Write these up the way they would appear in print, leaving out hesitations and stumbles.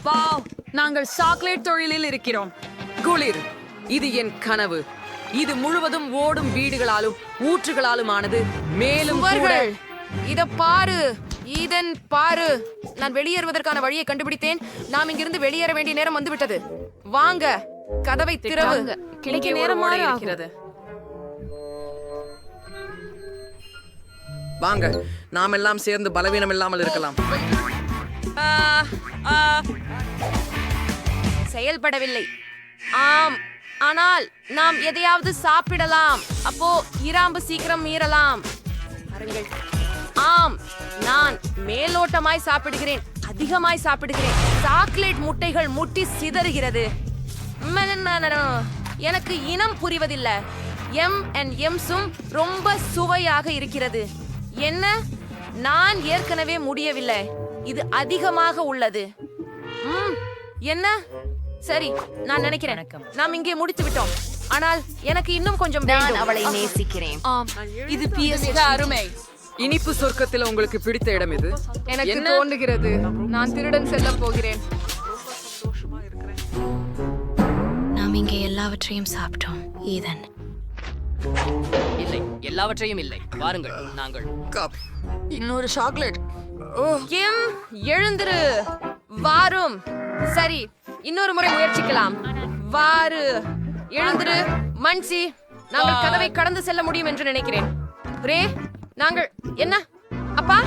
Wow, நாங்கள் chocolate தொழிலில் இருக்கிறோம். குளிர், இது என் கனவு. இது முழுவதும் ஓடும் வீடுகளாலும் ஊற்றுகளாலும் ஆனது. மேலும் கூட சுவர்கள். இத பாரு ஈதன், பாரு. நான் வெளியேறுவதற்கான வழியை கண்டுபிடித்தேன். நாம் இங்கிருந்து வெளியேற வேண்டிய நேரம் வந்துவிட்டது. வாங்க, கதவை திறவு. கிடைக்க இங்கே ஒரு நேரமாக ஓடை இருக்கிறது. வாங்க, நாம் எல்லாம் சேர்ந்து பலவீனம் இல்லாமல் இருக்கலாம். செயல்படவில்லை. ஆம், ஆனால் நாம் எதையாவது சாப்பிடலாம். அப்போ இராம்பு சீக்கிரம் மீறலாம். பாருங்கள். ஆம், நான் மேலோட்டமாய் சாப்பிடுகிறேன், அதிகமாய் சாப்பிடுகிறேன். சாக்லேட் முட்டைகள் முட்டி சிதறுகிறது. எனக்கு இனம் புரிவதில்லை. எம்ஸும் ரொம்ப சுவையாக இருக்கிறது. என்ன, நான் ஏற்கனவே முடியவில்லை. இது அதிகமாக உள்ளது. என்ன, சரி, நான் நினைக்கிறேன் நாம் இங்கே முடித்து விட்டோம். ஆனால் எனக்கு இன்னும் கொஞ்சம் வேண்டும். அவளை நேசிக்கிறேன். ஆம், இது மிக அருமை. இனிப்பு சொர்க்கத்தில் உங்களுக்கு பிடித்த இடம் இது? எனக்கு தோன்றுகிறது நான் திருடன் செல்ல போகிறேன். நாம் இங்கே எல்லாவற்றையும் சாப்பிட்டோம் ஈதன். இல்லை, எல்லாவற்றையும் இல்லை. வாருங்கள், நாங்கள் இன்னொரு சாக்லேட். எழுந்திரு. வாரும். சரி, இன்னொரு முறை முயற்சிக்கலாம். வாரு, எழுந்திரு. மன்சி, நாங்கள் கதவை கடந்து செல்ல முடியும் என்று நினைக்கிறேன். ரே, நாங்கள் என்ன அப்பா?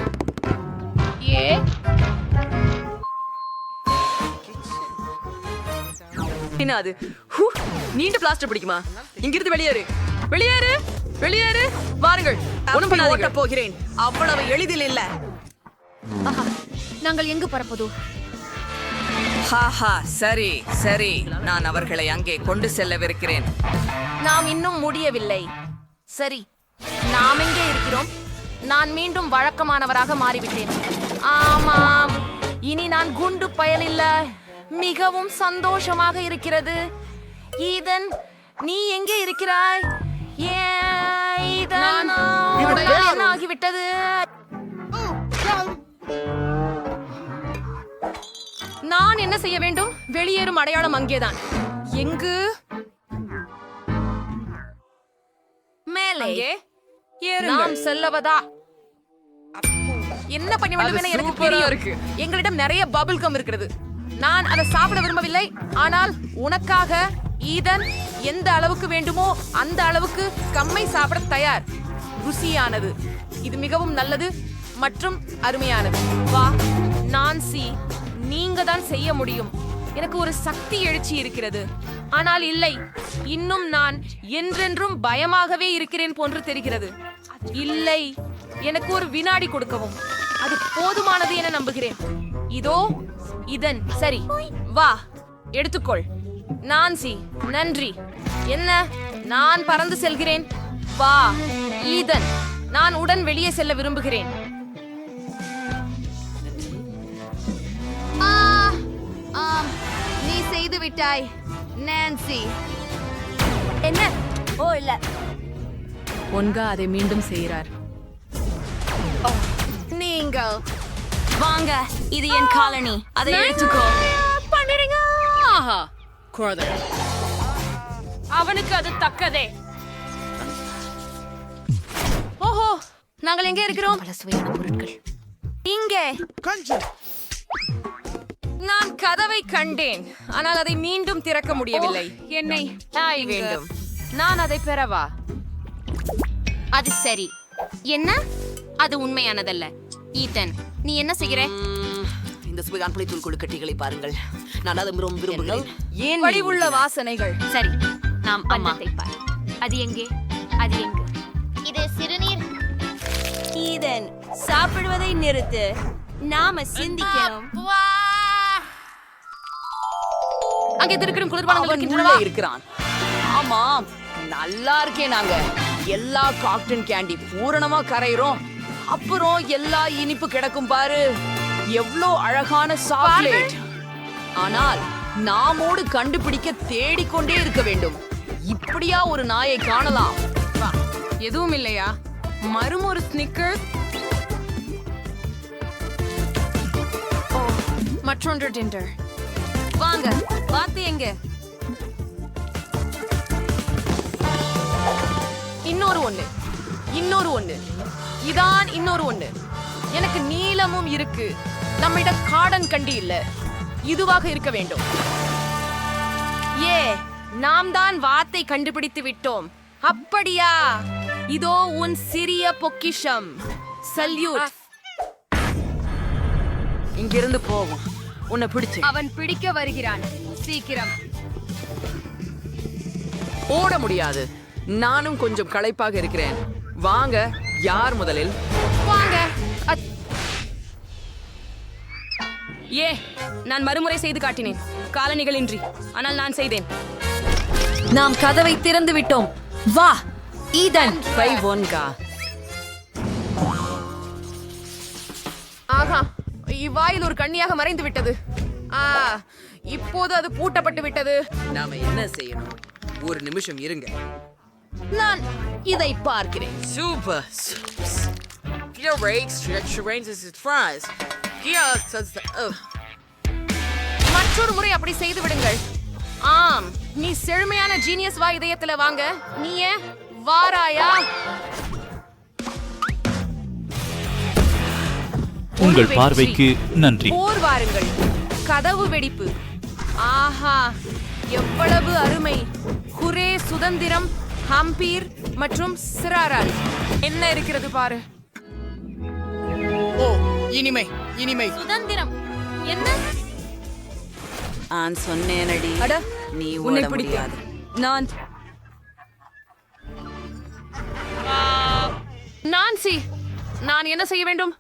என்ன அது? நீண்ட பிளாஸ்டர் பிடிக்குமா? இங்கிருந்து வெளியேறு, வெளியேறு, வெளியேறு. வாருங்கள், ஒண்ணும் பண்ணாதீங்க. போகிறேன். அவ்வளவு எளிதில் இல்ல. நாங்கள் எங்கு பரப்பதோ? ஹாஹா, சரி சரி, நான் அவர்களை அங்கே கொண்டு செல்லவிருக்கிறேன். நாம் இன்னும் முடியவில்லை. சரி, நாம் எங்கே இருக்கிறோம்? நான் மீண்டும் வழக்கமானவராக மாறிவிட்டேன். ஆமாம், இனி நான் குண்டு பயலில்ல. மிகவும் சந்தோஷமாக இருக்கிறது. ஈதன், நீ எங்கே இருக்கிறாய்? ஈதன், என்ன ஆகிவிட்டது? நான் என்ன செய்ய வேண்டும்? வெளியேறும் அடையாளம் அங்கேதான். எங்கு? மேலே. நாம் செல்லவதா? என்ன பண்ண வேண்டும் என எனக்கு தெரியும். எங்களிடம் நிறைய பபிள் கம் இருக்கிறது. நான் அதை சாப்பிட விரும்பவில்லை. ஆனால் உனக்காக ஈதன் எந்த அளவுக்கு வேண்டுமோ அந்த அளவுக்கு கம்மை சாப்பிட தயார். ருசியானது. இது மிகவும் நல்லது மற்றும் அருமையானது. வா நான்சி, நீங்க தான் செய்ய முடியும். எனக்கு ஒரு சக்தி எழுச்சி இருக்கிறது. ஆனால் இல்லை, இன்னும் நான் என்றென்றும் பயமாகவே இருக்கிறேன் போன்று தெரிகிறது. இல்லை, எனக்கு ஒரு வினாடி கொடுக்கவும். அது போதுமானது என நம்புகிறேன். இதோ இதன். சரி, வா, எடுத்துக்கொள். நான்சி, நன்றி. என்ன, நான் பறந்து செல்கிறேன். வா ஈதன், நான் உடன் வெளியே செல்ல விரும்புகிறேன். நீ செய்து விட்டாய் நான்சி. என்ன? ஓ இல்ல, ஒன்கா அதை மீண்டும் செய்கிறார். நீங்கள் வாங்க, இது என் காலனி. அதை எடுத்துக்கோ. பண்ணிடுங்க. ஆஹா, குழந்தை. அவனுக்கு அது தக்கதே. ஓஹோ, நாங்கள் எங்கே இருக்கிறோம்? பல சுவையான பொருட்கள். இங்கே. நான் கதவை கண்டேன், ஆனால் அதை மீண்டும் திறக்க முடியவில்லை. என்னை தாய் வேண்டும். நான் அதை பெறவா? அது சரி. என்ன? அது உண்மையானதல்ல. ஈதன், நீ என்ன செய்கிற? இந்த சுவையான புளித்தூள் கொழுக்கட்டைகளை பாருங்கள். நான் அதை ரொம்ப விரும்புகிறேன். ஏன் வடிவுள்ள வாசனைகள்? சரி, நாம் அன்னத்தை பார். அது எங்கே? அது எங்கு? இது சிறுநீர். ஈதன், சாப்பிடுவதை நிறுத்து. நாம சிந்திக்கணும். அங்கே திருக்கிடும் குளிர்பானங்கள் அவன் இருக்கின்றனவா? உள்ளே இருக்கிறான். ஆமாம், நல்லா இருக்கேன். நாங்க எல்லா காக்டன் கேண்டி பூரணமா கரையிறோம். அப்புறம் எல்லா இனிப்பு கிடக்கும் பாரு. எவ்வளோ அழகான சாக்லேட். ஆனால் நாமோடு கண்டுபிடிக்க தேடிக்கொண்டே இருக்க வேண்டும். இப்படியா ஒரு நாயை காணலாம்? எதுவும் இல்லையா? மறும் ஒரு ஸ்னிக்கர். மற்றொன்று டிண்டர். வாங்க வாத்து எங்க? இன்னொரு ஒண்ணு இதான் இன்னொரு ஒண்ணு. எனக்கு நீளமும் இருக்கு. நம்மிடம் காடன் கண்டி இல்ல. இதுவாக இருக்க வேண்டும். நாம் தான் வாத்தை கண்டுபிடித்து விட்டோம். அப்படியா? இதோ உன் சிறிய பொக்கிஷம். சல்யூட். இங்கிருந்து போவோம். உன்னை பிடிச்சு அவன் பிடிக்க வருகிறான். சீக்கிரம். ஓட முடியாது. நானும் கொஞ்சம் களைப்பாக இருக்கிறேன். வாங்க, யார் முதலில்? வாங்க. நான் மறுமுறை செய்து காட்டினேன். காலணிகளின்றி. ஆனால் நான் செய்தேன். நாம் கதவை திறந்து விட்டோம். வா ஈதன். ஆஹா, இவ்வாயில் ஒரு கண்ணியாக மறைந்து விட்டது. இப்போது அது பூட்டப்பட்டு விட்டது. நாம என்ன செய்யணும்? ஒரு நிமிஷம் இருங்க. நான் இதை பார்க்கிறேன். Super. மற்றொரு முறை அப்படி செய்து விடுங்கள். ஆம், நீ செழுமையான ஜீனியஸ் வா இதயத்துல வாங்க. நீயே வாராயா? உங்கள் பார்வைக்கு நன்றி. போர் வாருங்கள். கதவு வெடிப்பு. ஆஹா, எவ்வளவு அருமை. குரே சுதந்திரம், ஹம்பீர் மற்றும் சிராரால் என்ன இருக்கிறது பாரு. இனிமை. சுதந்திரம் என்ன? நான் சொன்னேனடி, அட, நீ உன்னை ஓட பிடித்தேன். முடியாது. நான்சி, நான் என்ன செய்ய வேண்டும்?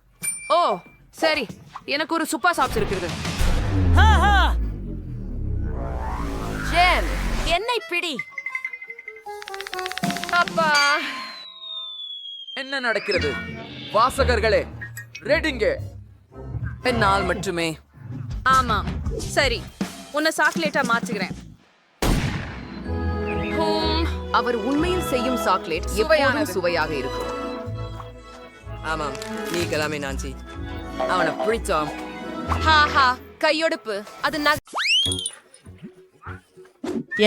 ஓ சரி, எனக்கு ஒரு சுப்பா சாப்ஸ் இருக்கிறது. ஜேன், என்னை பிடி. அப்பா, என்ன நடக்கிறது? வாசகர்களே, ரெடிங்க. என்னால் மட்டுமே. ஆமாம், சரி. உன்னை சாக்லேட்டா மாத்துகிறேன். அவர் உண்மையில் செய்யும் சாக்லேட் எப்போதும் சுவையாக இருக்கும். ஆமாம், நீ கிளம்பி நான்சி. அவனை பிடிச்சோம். ஹாஹா, கையொடுப்பு. அது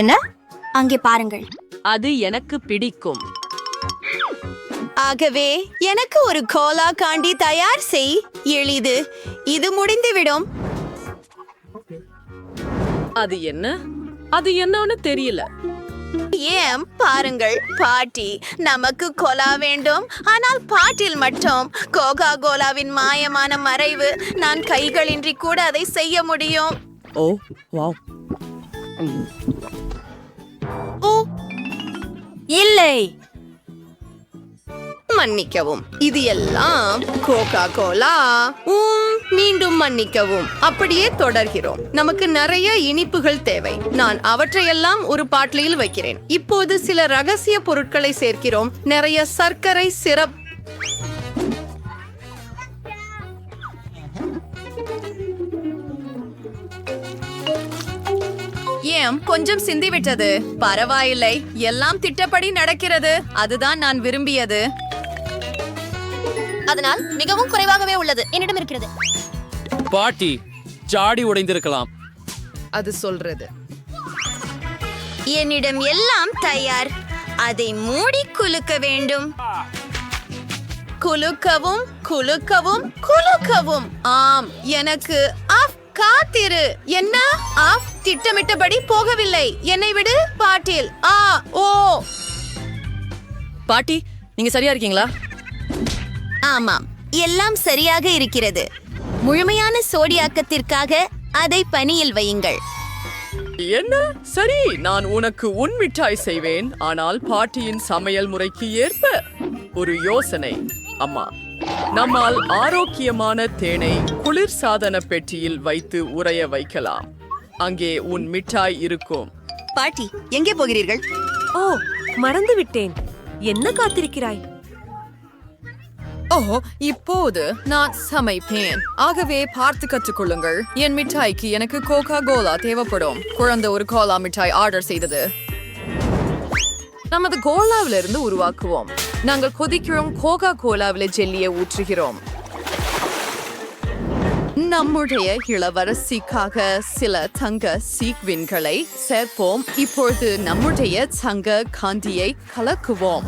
என்ன? அங்கே பாருங்கள். அது எனக்கு பிடிக்கும். ஆகவே எனக்கு ஒரு கோலா காண்டி தயார் செய். எளிது. இது முடிந்துவிடும். அது என்ன? அது என்னன்னு தெரியல. ஏன் பாருங்கள் பாட்டி, நமக்கு கோலா வேண்டும். ஆனால் பாட்டில் மட்டும் கோகா கோலாவின் மாயமான மறைவு. நான் கைகளின்றி கூட அதை செய்ய முடியும். ஓ வாவ். ஓ இல்லை. மன்னிக்கவும், இது எல்லாம் கோகா கோலா. மீண்டும் மன்னிக்கவும். அப்படியே தொடர்கிறோம். நமக்கு நிறைய இனிப்புகள் தேவை. நான் அவற்றையெல்லாம் ஒரு பாட்டிலில் வைக்கிறேன். இப்போது சில ரகசிய பொருட்களை சேர்க்கிறோம். நிறைய சர்க்கரை சிரப். ஏன் கொஞ்சம் சிந்திவிட்டது? பரவாயில்லை, எல்லாம் திட்டப்படி நடக்கிறது. அதுதான் நான் விரும்பியது. அதனால் மிகவும் குறைவாகவே உள்ளது. என்னிடம் இருக்கிறது. பாட்டி, ஜாடி உடைந்திருக்கலாம். அது சொல்றது. என்னிடம் எல்லாம் தயார். அதை மூடி குலுக்க வேண்டும். குலுக்கவும் குலுக்கவும் குலுக்கவும். ஆம், எனக்கு காத்திரு. என்ன? திட்டமிட்டபடி போகவில்லை. என்னை விடு பாட்டில். ஓ பாட்டி, நீங்க சரியா இருக்கீங்களா? ஆமாம், எல்லாம் சரியாக இருக்கிறது. முழுமையான சோடியாக்கத்திற்காக அதை பனியில் வையுங்கள். என்ன? சரி, நான் உனக்கு உன் மிட்டாய் செய்வேன். ஆனால் பாட்டியின் சமையல் முறைக்கு ஏற்ப ஒரு யோசனை. அம்மா, நம்மால் ஆரோக்கியமான தேனை குளிர்சாதன பெட்டியில் வைத்து உறைய வைக்கலாம். அங்கே உன் மிட்டாய் இருக்கும். பாட்டி, எங்கே போகிறீர்கள்? ஓ, மறந்து விட்டேன். என்ன காத்திருக்கிறாய்? இப்போது நான் சமைப்பேன். ஆகவே பார்த்து கற்றுக்கொள்ளுங்கள். என் மிட்டாய்க்கு எனக்கு கோகா கோலா தேவைப்படும். குழந்தை ஒரு கோலா மிட்டாய் ஆர்டர் செய்தது. நமது கோலாவிலிருந்து உருவாக்குவோம். நாங்கள் கொதிக்கிறோம். கோகா கோலாவில ஜெல்லியை ஊற்றுகிறோம். நம்முடைய இளவரசிக்காக சில தங்க சீக்வின்களை சேர்ப்போம். இப்பொழுது நம்முடைய தங்க காந்தியை கலக்குவோம்.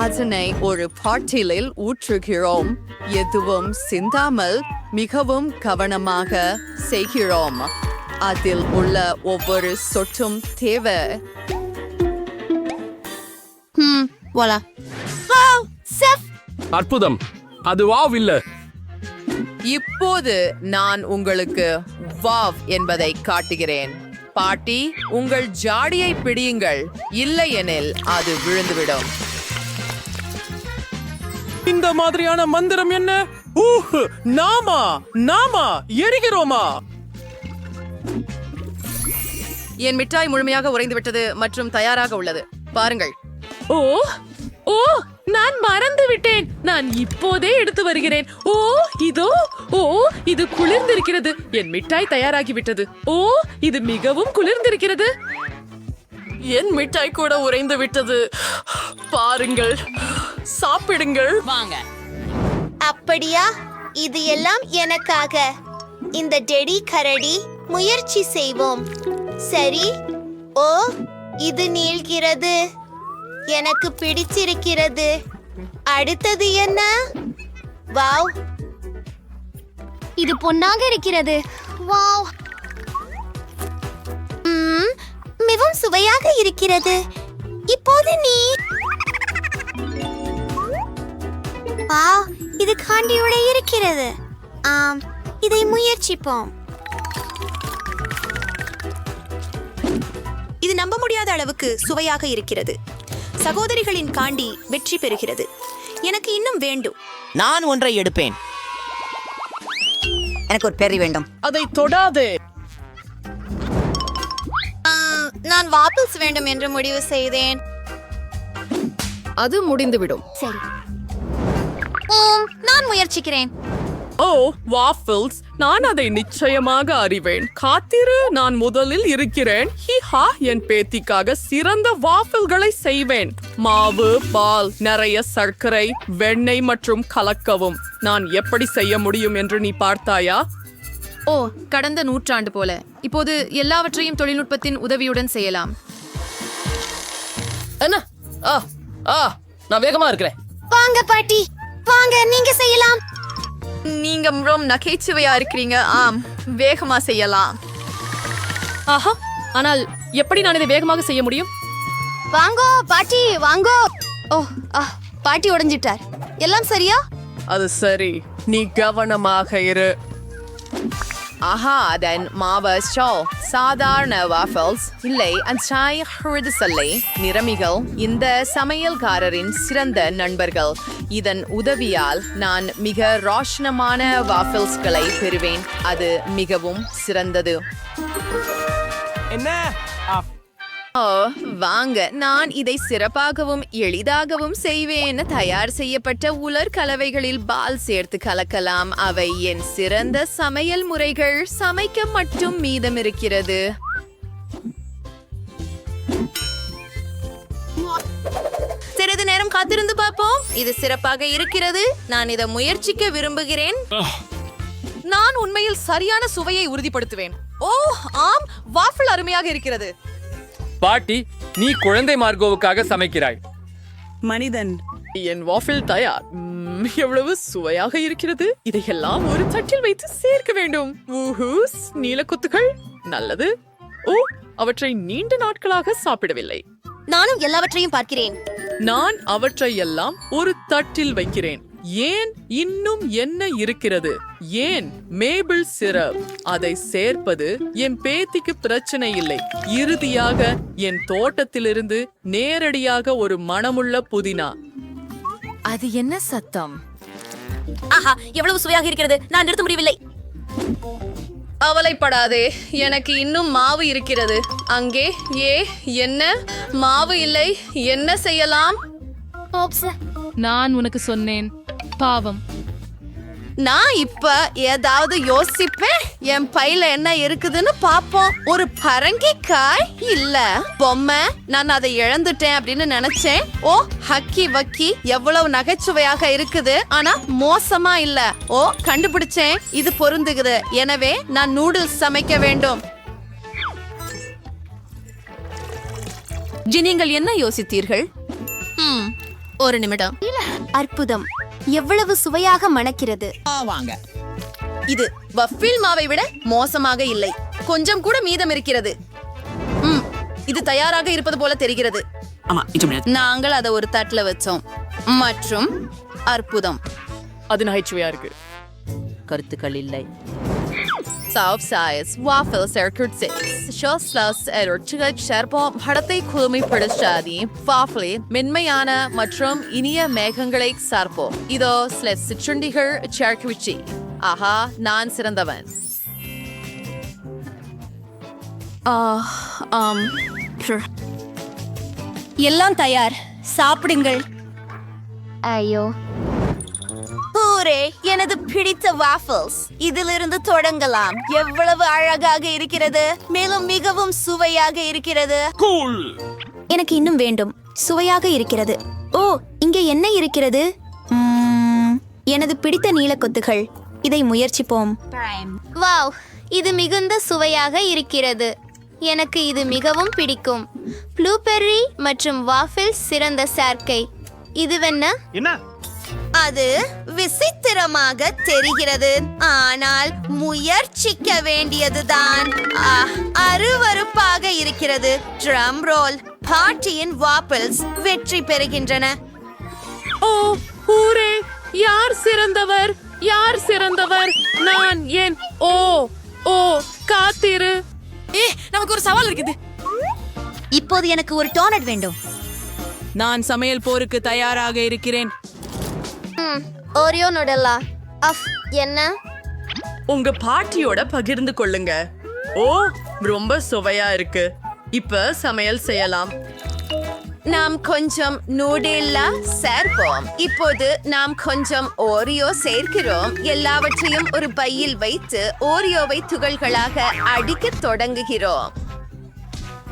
அதனை ஒரு பாட்டிலில் ஊற்றுகிறோம். எதுவும் சிந்தாமல் மிகவும் கவனமாக செய்கிறோம். அதில் உள்ள ஒவ்வொரு சொட்டும் தேவை. அற்புதம். அது வாவ் இல்ல. இப்போது நான் உங்களுக்கு வாவ் என்பதை காட்டுகிறேன். பாட்டி, உங்கள் ஜாடியை பிடியுங்கள், இல்லையெனில் அது விழுந்துவிடும். இந்த மாதிரியான மந்திரம் என்ன? நாமா எரிகிறோமா? என் மிட்டாய் முழுமையாக உறைந்து விட்டது மற்றும் தயாராக உள்ளது. பாருங்கள். ஓ ஓ நான் மறந்து விட்டேன். நான் இப்போதே எடுத்து வருகிறேன். இது குளிர்ந்திருக்கிறது. என் மிட்டாய் தயாராகிவிட்டது. இது மிகவும் குளிர்ந்திருக்கிறது. என் மிட்டாய் கூட உறைந்து விட்டது. பாருங்கள், சாப்பிடுங்கள். வாங்க. அப்படியா? இது எல்லாம் எனக்காக. இந்த டெடி கரடி முயற்சி செய்வோம். சரி. ஓ, இது நீள்கிறது. எனக்கு பிடிச்சிருக்கிறது. அடுத்தது என்ன? வாவ், இது பொன்னாக இருக்கிறது. வாவ், மிகவும் சுவையாக இருக்கிறது. இப்போது நீ வாவ், இது காண்டியோட இருக்கிறது. இதை முயற்சிப்போம். இது நம்ப முடியாத அளவுக்கு சுவையாக இருக்கிறது. சகோதரிகளின் காண்டி வெற்றி பெறுகிறது. எனக்கு இன்னும் வேண்டும். நான் ஒன்றை எடுப்பேன். எனக்கு ஒரு பெரி வேண்டும். அதை தொடாதே. நான் வாபிள்ஸ் வேண்டும் என்று முடிவு செய்தேன். அது முடிந்துவிடும். சரி, நான் முயற்சிக்கிறேன். ஓ, வாஃபிள்ஸ். நான் அதை நிச்சயமாக அறிவேன். காத்திரு, நான் முதலில் இருக்கிறேன். ஹிஹா, என் பேத்திக்காக சிறந்த வாஃபிள்களை செய்வேன். மாவு, பால், நிறைய சர்க்கரை, வெண்ணெய் மற்றும் கலக்கவும். நான் எப்படி செய்ய முடியும் என்று நீ பார்த்தாயா? கடந்த நூற்றாண்டு போல இப்போது எல்லாவற்றையும் தொழில்நுட்பத்தின் உதவியுடன் செய்யலாம். என்ன? நான் வேகமா இருக்கிறேன். வாங்க பாட்டி, வாங்க, நீங்க செய்யலாம். நீங்க ரொம்ப நகைச்சுவையா இருக்கிறீங்க. வேகமா செய்யலாம். ஆஹா, ஆனால் எப்படி நான் இதை வேகமாக செய்ய முடியும்? வாங்கோ பாட்டி, வாங்கோ. பாட்டி உடைஞ்சிட்டார். எல்லாம் சரியா? அது சரி, நீ கவனமாக இரு. அதன் மாவஸ்டோ சாதாரண வாஃபிள்ஸ் இல்லை. அஞ்சாய் நிறமிகள் இந்த சமையல்காரரின் சிறந்த நண்பர்கள். இதன் உதவியால் நான் மிக ரோஷனமான வாஃபிள்ஸ்களை பெறுவேன். அது மிகவும் சிறந்தது. என்ன? வாங்க, நான் இதை சிறப்பாகவும் எளிதாகவும் செய்வேன். தயார் செய்யப்பட்ட உலர் கலவைகளில் பால் சேர்த்து கலக்கலாம். அவை என் சிறந்த சமையல் முறைகள். சமைக்க மட்டும் மீதம் இருக்கிறது. சிறிது நேரம் காத்திருந்து பார்ப்போம். இது சிறப்பாக இருக்கிறது. நான் இதை முயற்சிக்க விரும்புகிறேன். நான் உண்மையில் சரியான சுவையை உறுதிப்படுத்துவேன். ஆம், வாஃபிள் அருமையாக இருக்கிறது. பாட்டி, நீ குழந்தை மார்கோவுக்காக சமைக்கிறாய். மனிதன், என் வாஃபிள் தயார். எவ்வளவு சுவையாக இருக்கிறது. இதையெல்லாம் ஒரு தட்டில் வைத்து சேர்க்க வேண்டும். நீலக்குத்துகள் நல்லது. அவற்றை நீண்ட நாட்களாக சாப்பிடவில்லை. நானும் எல்லாவற்றையும் பார்க்கிறேன். நான் அவற்றை எல்லாம் ஒரு தட்டில் வைக்கிறேன். ஏன் இன்னும் என்ன இருக்கிறது? ஏன் மேபிள் சிரப்? அதை சேர்ப்பது என் பேத்திக்கு பிரச்சனை இல்லை. இறுதியாக என் தோட்டத்திலிருந்து நேரடியாக ஒரு மணமுள்ள புதினா. அது என்ன சத்தம்? ஆஹா, எவ்வளவு சுவையாக இருக்கிறது. நான் நிறுத்த முடியவில்லை. அவலைப்படாதே, எனக்கு இன்னும் மாவு இருக்கிறது. அங்கே என்ன மாவு இல்லை. என்ன செய்யலாம்? நான் உனக்கு சொன்னேன், பாவம். நான் இப்ப ஏதாவது யோசிப்பேன். என் பையில என்ன இருக்குதுன்னு பாப்போம். ஒரு பரங்கிக்காய் இல்ல பொம்மை. நான் அதை இழந்துட்டேன் அப்படின்னு நினைச்சேன். ஓ ஹக்கி வக்கி எவ்வளவு நகைச்சுவையாக இருக்குது. ஆனா மோசமா இல்ல. ஓ கண்டுபிடிச்சேன், இது பொருந்துகுது. எனவே நான் நூடுல்ஸ் சமைக்க வேண்டும். நீங்கள் என்ன யோசித்தீர்கள்? ஒரு நிமிடம். அற்புதம், எவ்வளவு சுவையாக மணக்கிறது. இது வஃபில் மாவை விட மோசமாக இல்லை. கொஞ்சம் கூட மீதம் இருக்கிறது. இது தயாராக இருப்பது போல தெரிகிறது. நாங்கள் அதை ஒரு தட்டுல வச்சோம் மற்றும் அற்புதம். அது நகைச்சுவையா இருக்கு. கருத்துக்கள் இல்லை. Sausage, waffles are curtsies. Shoslas erotchig ஷர்பம் படத்தை குளுமைப்படுத்தாதி. வாஃபிளே மென்மையான மற்றும் இனிய மேகங்களை சார்ப்போம். இதோ சில சிற்றுண்டிகள் சேர்க்குவிச்சி. ஆஹா, நான் சிறந்தவன். எல்லாம் தயார், சாப்பிடுங்கள். ஐயோ, எனது பிடித்த வாஃபிள்ஸ். இதிலிருந்து தொடங்கலாம். எவ்வளவு அழகாக இருக்கிறது, மேலும் மிகவும் சுவையாக இருக்கிறது. எனக்கு இன்னும் வேண்டும். சுவையாக இருக்கிறது. ஓ, இங்கே என்ன இருக்கிறது? எனது பிடித்த நீலக்கொத்துகள். இதை முயற்சிப்போம். வாவ், இது மிகுந்த சுவையாக இருக்கிறது. எனக்கு இது மிகவும் பிடிக்கும். ப்ளூபெர்ரி மற்றும் வாஃபிள்ஸ் சிறந்த சேர்க்கை. இதுவென்ன? அது விசித்திரமாக தெரிகிறது, ஆனால் முயற்சிக்க வேண்டியதுதான். அருவருப்பாக இருக்கிறது. Drum role. பார்ட்டியின் வாஃபிள்ஸ் வெற்றி பெறுகின்றன. ஓ ஹூரே! யார் சிறந்தவர்? யார் சிறந்தவர்? நான் ஏன்? ஓ ஓ காத்திரு. நமக்கு ஒரு சவால் இருக்குது. இப்போது எனக்கு ஒரு டோனட் வேண்டும். நான் சமையல் போருக்கு தயாராக இருக்கிறேன். ஓரியோ நுடலா. என்ன? உங்க பார்ட்டியோட பகிர்ந்து கொள்ளுங்க. ஓ, ரொம்ப சுவையா இருக்கு. இப்ப சமையல் செய்யலாம். நாம் கொஞ்சம் நூடில்லா சேர்ப்போம். இப்போது நாம் கொஞ்சம் ஓரியோ சேர்க்கிறோம். எல்லாவற்றையும் ஒரு பையில் வைத்து ஓரியோவை துகள்களாக அடிக்க தொடங்குகிறோம்.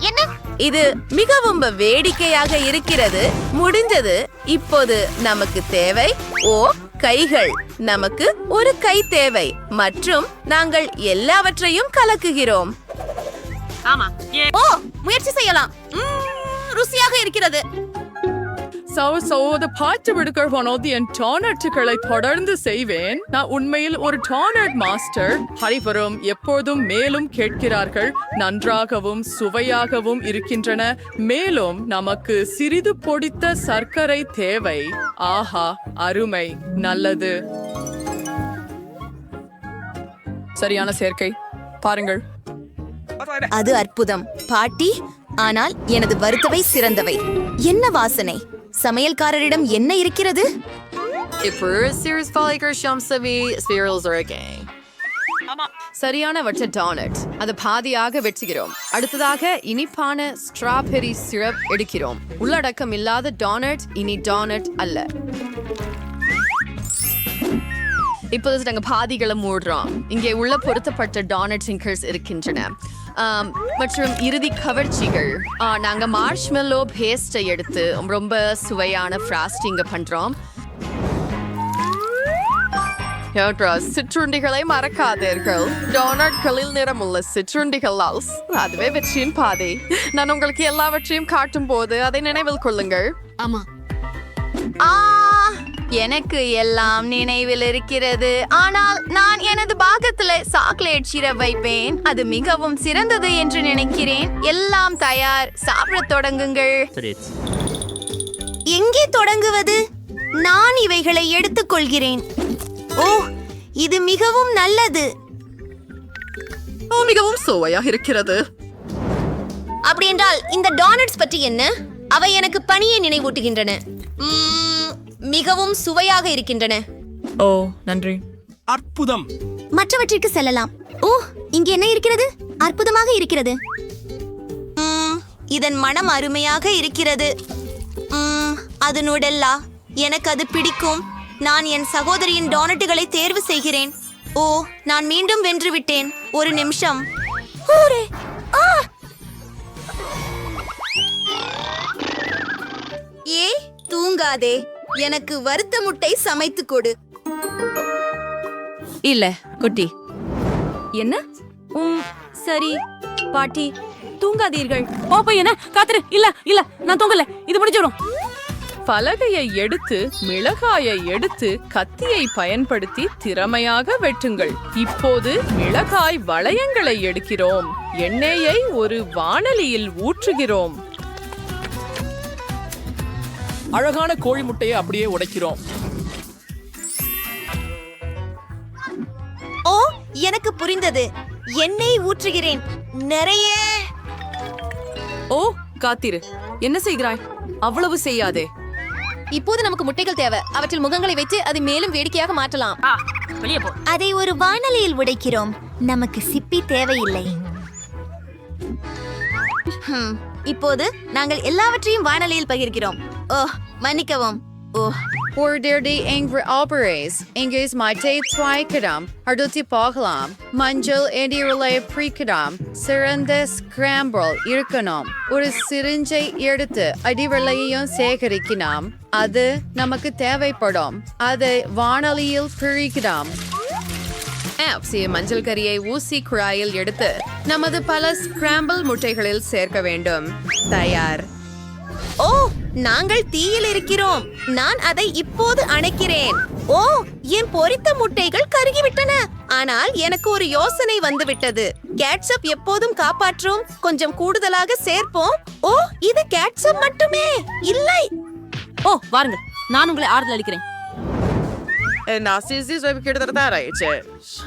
என்ன? இது மிகவும் வேடிக்கையாக இருக்கிறது. முடிந்தது. இப்போது நமக்கு தேவை கைகள். நமக்கு ஒரு கை தேவை மற்றும் நாங்கள் எல்லாவற்றையும் கலக்குகிறோம். முயற்சி செய்யலாம். ருசியாக இருக்கிறது. பாட்டு விடுக்கிற போனது என் டானட்டுகளை தொடர்ந்து செய்வேன். நான் உண்மையில் ஒரு டானட் மாஸ்டர். அனைவரும் எப்போதும் மேலும் கேட்கிறார்கள். நன்றாகவும் சுவையாகவும் இருக்கின்றன. மேலும் நமக்கு சிறிது பொடித்த சர்க்கரை தேவை. ஆஹா, அருமை, நல்லது. சரியான சேர்க்கை. பாருங்கள். அது அற்புதம் பாட்டி. ஆனால் எனது வறுத்தவை சிறந்தவை. என்ன வாசனை! சமையல்காரரிடம் என்ன இருக்கிறது? சரியான வற்ற டானட். அது பாதியாக வெட்டுகிறோம். அடுத்ததாக இனிப்பான ஸ்ட்ராபெரி சிரப் எடுக்கிறோம். உள்ளடக்கம் இல்லாத டானட் இனி டானட் அல்ல. இப்போது நாங்கள் பாதிகளை மூடுறோம். இங்கே உள்ள பொருத்தப்பட்ட டானட் சிங்கர்ஸ் இருக்கின்றன மற்றும் இறுதி கவர்ச்சிகள். நாங்கள் மார்ஷ்மெல்லோ பேஸ்டை எடுத்து ரொம்ப சுவையான ஃப்ராஸ்டிங்கை பண்ணுறோம். சிற்றுண்டிகளை மறக்காதீர்கள். டோனட்களில் நிறமுள்ள சிற்றுண்டிகள். அதுவே வெற்றியின் பாதை. நான் உங்களுக்கு எல்லாவற்றையும் காட்டும் போது அதை நினைவில் கொள்ளுங்கள். ஆமா, எனக்கு எல்லாம் நினைவில் இருக்கிறது. ஆனால் நான் எனது பாகத்துல சாக்லேட் சிரப் வைப்பேன். அது மிகவும் சிறந்தது என்று நினைக்கிறேன். எல்லாம் தயார். சாப்பிட தொடங்குங்கள். எங்கே தொடங்குவது? நான் இவைகளை எடுத்துக்கொள்கிறேன். ஓ, இது மிகவும் நல்லது. மிகவும் சுவையாக இருக்கிறது. அப்படி என்றால் இந்த டோனட்ஸ் பற்றி என்ன? அவை எனக்கு பணியை நினைவூட்டுகின்றன. மிகவும் சுவையாக இருக்கின்றன. ஓ, நன்றி. அற்புதம். மற்றவற்றிற்கு செல்லலாம். ஓ, இங்கே என்ன இருக்கிறது? அற்புதமாக இருக்கிறது. இதன் மனம் அருமையாக இருக்கிறது. அது நுடல்லா. எனக்கு அது பிடிக்கும். நான் என் சகோதரியின் டோனட்டுகளை தேர்வு செய்கிறேன். ஓ, நான் மீண்டும் வென்று விட்டேன். ஒரு நிமிஷம். ஹூரே! ஆ! ஏ, தூங்காதே. எனக்கு வறுத்த முட்டை சமைத்து கொடு. இல்ல குட்டி. என்ன? சரி பாட்டி, தூங்காதீர்கள். பாப்பா என்ன காத்துரு. இல்ல இல்ல, நான் தூங்கல. இது முடிஞ்சிடும். பலகையை எடுத்து மிளகாயை எடுத்து கத்தியை பயன்படுத்தி திறமையாக வெட்டுங்கள். இப்போது மிளகாய் வளையங்களை எடுக்கிறோம். எண்ணெயை ஒரு வாணலியில் ஊற்றுகிறோம். அழகான கோழி முட்டையை அப்படியே உடைக்கிறோம். ஓ, எனக்கு புரிந்தது. எண்ணெய் ஊற்றுகிறேன். நிறைய. ஓ, காத்திரு. என்ன செய்கிறாய்? அவ்வளவு செய்யாதே. இப்போது நமக்கு முட்டைகள் தேவை. அவற்றில் முகங்களை வைத்து அதை மேலும் வேடிக்கையாக மாற்றலாம். அதை ஒரு வாணலியில் உடைக்கிறோம். நமக்கு சிப்பி தேவையில்லை. இப்போது நாங்கள் எல்லாவற்றையும் வாணலியில் பகிர்கிறோம். ஓ, மன்னிக்கவும். ஓ, Order die angry operas. Engels my tape twaikadam. Arduti poglam. Manjal endirule prekadam. Siranda scramble irkanam. ஒரு சிரிஞ்சை எடுத்து அடிவளையும் சேகரிக்கலாம். அது நமக்கு தேவைப்படும். அதை வாணலியில் பிரிக்கலாம். மஞ்சள் கரியை ஊசி குழாயில் எடுத்து நமது பல ஸ்கிராம்பிள் முட்டைகளில் சேர்க்க வேண்டும். தயார். ஓ, நாங்கள் தீயில் இருக்கிறோம். நான் அதை இப்போது அணைக்கிறேன். ஓ, என் பொரித்த முட்டைகள் கருகிவிட்டன. ஆனால் எனக்கு ஒரு யோசனை வந்துவிட்டது. கேட்சப் எப்போதும் காப்பாற்றும். கொஞ்சம் கூடுதலாக சேர்ப்போம். ஓ, இது கேட்சப் மட்டுமே இல்லை. ஓ, வாருங்கள், நான் உங்களை ஆறுதல் அளிக்கிறேன்.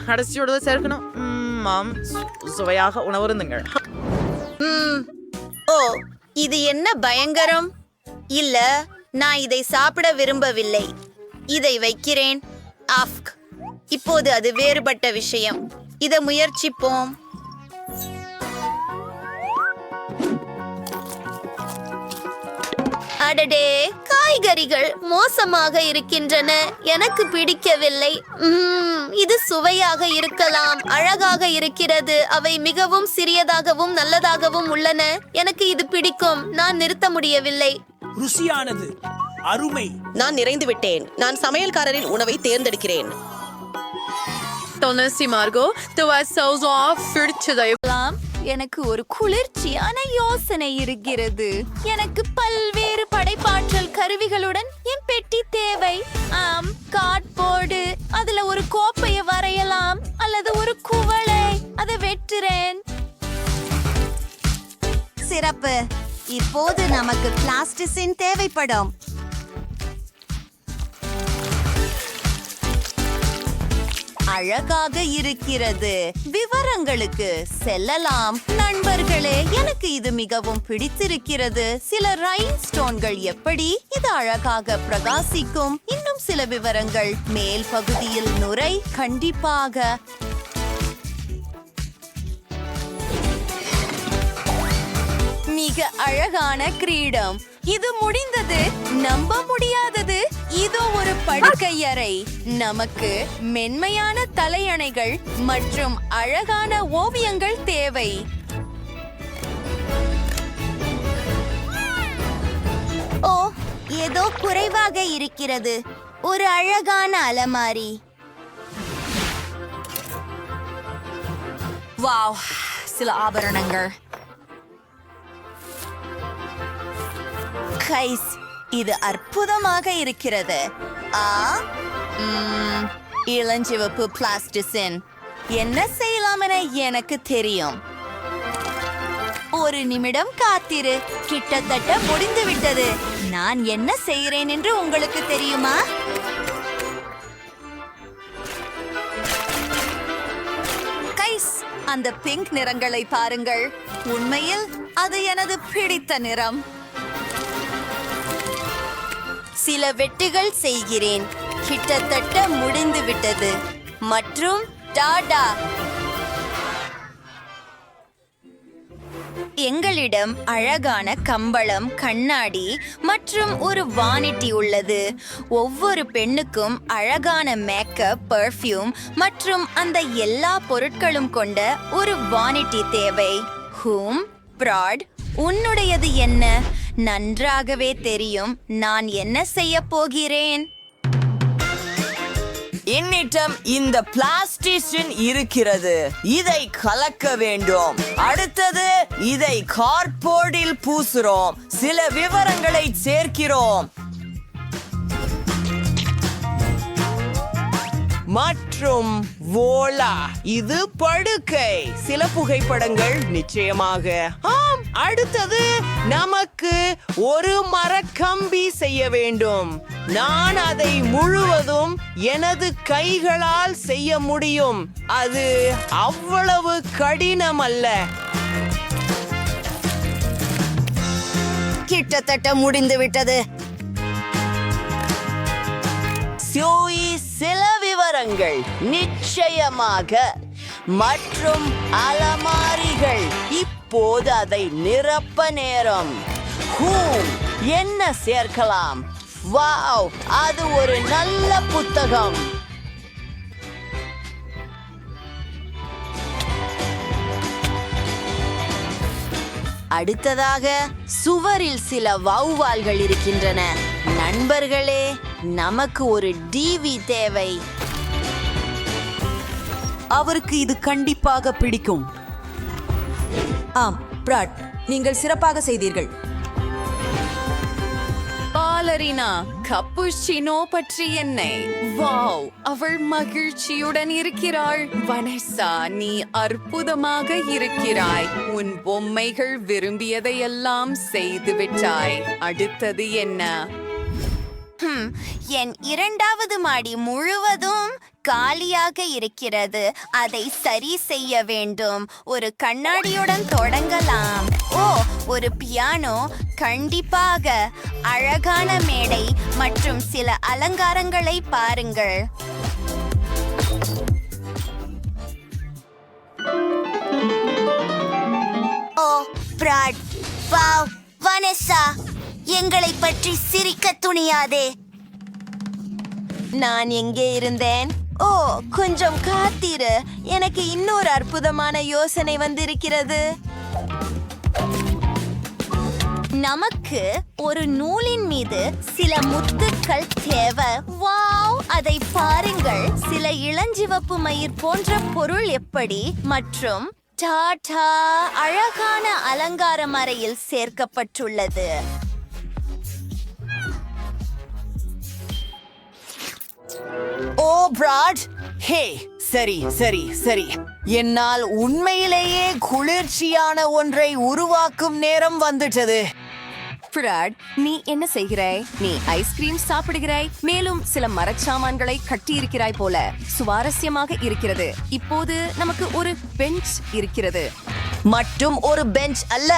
கடைசியோட சேர்க்கணும். சுவையாக உணவருந்துங்கள். ஓ, இது என்ன பயங்கரம். இல்ல, நான் இதை சாப்பிட விரும்பவில்லை. இதை வைக்கிறேன். ஆஃப்க். இப்போது அது வேறுபட்ட விஷயம். இதை முயற்சிப்போம். அடடே, காய்கறிகள் மோசமாக இருக்கின்றன. எனக்கு பிடிக்கவில்லை. இது சுவையாக இருக்கலாம், அழகாக இருக்கிறது. அவை மிகவும் சிறியதாகவும் நல்லதாகவும் உள்ளன. எனக்கு இது பிடிக்கும். நான் நிறுத்த முடியவில்லை. ருசியானது, அருமை. நான் நிறைந்து விட்டேன். நான் சமையல்காரரின் உணவை தேர்ந்தெடுக்கிறேன். எனக்கு ஒரு குளிர்ச்சியான யோசனை இருக்கிறது. எனக்கு பல்வேறு படைப்பாற்றல் கருவிகளுடன் என் பெட்டி தேவை. கார்ட்போர்டு, அதுல ஒரு கோப்பையை வரையலாம் அல்லது ஒரு குவளை. அதை வெட்டுறேன். சிறப்பு. இப்போது நமக்கு பிளாஸ்டிசின் தேவைப்படும். அழகாக இருக்கிறது. விவரங்களுக்கு செல்லலாம். நண்பர்களே, எனக்கு இது மிகவும் பிடித்திருக்கிறது. சில ரைன்ஸ்டோன்கள் எப்படி இது அழகாக பிரகாசிக்கும். இன்னும் சில விவரங்கள். மேல் பகுதியில் நுரை. கண்டிப்பாக. மிக அழகான கிரீடம். இது முடிந்தது. நம்ப முடியாதது. இதோ ஒரு படுக்கை அறை. நமக்கு மென்மையான தலையணைகள் மற்றும் அழகான ஓவியங்கள் தேவை. ஓ, ஏதோ குறைவாக இருக்கிறது. ஒரு அழகான அலமாரி. வாவ், சில ஆபரணங்கள். கைஸ், இது அற்புதமாக இருக்கிறது. இளஞ்சிவப்பு பிளாஸ்டிசின். என்ன செய்யலாம் என எனக்கு தெரியும். ஒரு நிமிடம் காத்திரு. கிட்டத்தட்ட முடிந்து விட்டது. நான் என்ன செய்கிறேன் என்று உங்களுக்கு தெரியுமா? கைஸ், அந்த பிங்க் நிறங்களை பாருங்கள். உண்மையில் அது எனது பிடித்த நிறம். சில வெட்டுகள் செய்கிறேன். கிட்டத்தட்ட முடிந்து விட்டது. மற்றும் டாடா. எங்களிடம் அழகான கம்பளம், கண்ணாடி மற்றும் ஒரு வானிட்டி உள்ளது. ஒவ்வொரு பெண்ணுக்கும் அழகான மேக்கப், பெர்ஃப்யூம் மற்றும் அந்த எல்லா பொருட்களும் கொண்ட ஒரு வானிட்டி தேவை. ஹூம், பிராட், உன்னுடையது என்ன? நன்றாகவே தெரியும் நான் என்ன செய்ய போகிறேன். என்னிடம் இந்த பிளாஸ்டிஷன் இருக்கிறது. இதை கலக்க வேண்டும். அடுத்தது இதை கார்ட்போர்டில் பூசுறோம். சில விவரங்களை சேர்க்கிறோம். மற்றும் வோலா, இது படுக்கை. சில புகைப்படங்கள் நிச்சயமாக. ஆம், அடுத்தது நமக்கு ஒரு மரக்கம்பி செய்ய வேண்டும். நான் அதை முழுவதும் எனது கைகளால் செய்ய முடியும். அது அவ்வளவு கடினம் அல்ல. கிட்டத்தட்ட முடிந்துவிட்டது. சில விவரங்கள் நிச்சயமாக. மற்றும் அலமாரிகள். இப்போது அதை நிரப்ப நேரம். என்ன சேர்க்கலாம்? வாவ், அது ஒரு நல்ல புத்தகம். அடுத்ததாக சுவரில் சில வௌவால்கள் இருக்கின்றன. நண்பர்களே, நமக்கு ஒரு டிவி தேவை. அவருக்கு இது கண்டிப்பாக பிடிக்கும். ஆம், பிராட், நீங்கள் சிறப்பாக செய்தீர்கள். பாலரினா கப்புச்சினோ பற்றி என்ன? வாவ், அவள் மகிழ்ச்சியுடன் இருக்கிறாள். வனெஸ்ஸா, நீ அற்புதமாக இருக்கிறாய். உன் பொம்மைகள் விரும்பியதையெல்லாம் செய்து விட்டாய். அடுத்தது என்ன? என் இரண்டாவது மாடி முழுவதும் காலியாக இருக்கிறது. அதை சரி செய்ய வேண்டும். ஒரு கண்ணாடியுடன் தொடங்கலாம். ஓ, ஒரு பியானோ, கண்டிப்பாக. அழகான மேடை மற்றும் சில அலங்காரங்களை பாருங்கள். ஓ, பிராட், வாவ், வனெஸ்ஸா, எங்களை பற்றி சிரிக்க துணியாதே. நான் எங்கே இருந்தேன்? ஓ, கொஞ்சம் காத்திரு. எனக்கு இன்னொரு அற்புதமான யோசனை வந்திருக்கிறது. நமக்கு ஒரு நூலின் மீது சில முத்துக்கள் தேவை. வாவ், அதை பாருங்கள். சில இளஞ்சிவப்பு மயிர் போன்ற பொருள் எப்படி? மற்றும் டாடா, அழகான அலங்கார அறையில் சேர்க்கப்பட்டுள்ளது. ஓ பிராட், ஹே, சரி சரி சரி. என்னால் உண்மையிலேயே குளிர்ச்சியான ஒன்றை உருவாக்கும் நேரம் வந்துட்டது. பிராட், நீ என்ன செய்கிறாய்? நீ ஐஸ்கிரீம் சாப்பிடுகிறாய், மேலும் சில மரச்சாமான்களை கட்டியிருக்கிறாய் போல. சுவாரஸ்யமாக இருக்கிறது. இப்போது நமக்கு ஒரு பெஞ்ச் இருக்கிறது. மட்டும் ஒரு பெஞ்ச் அல்ல,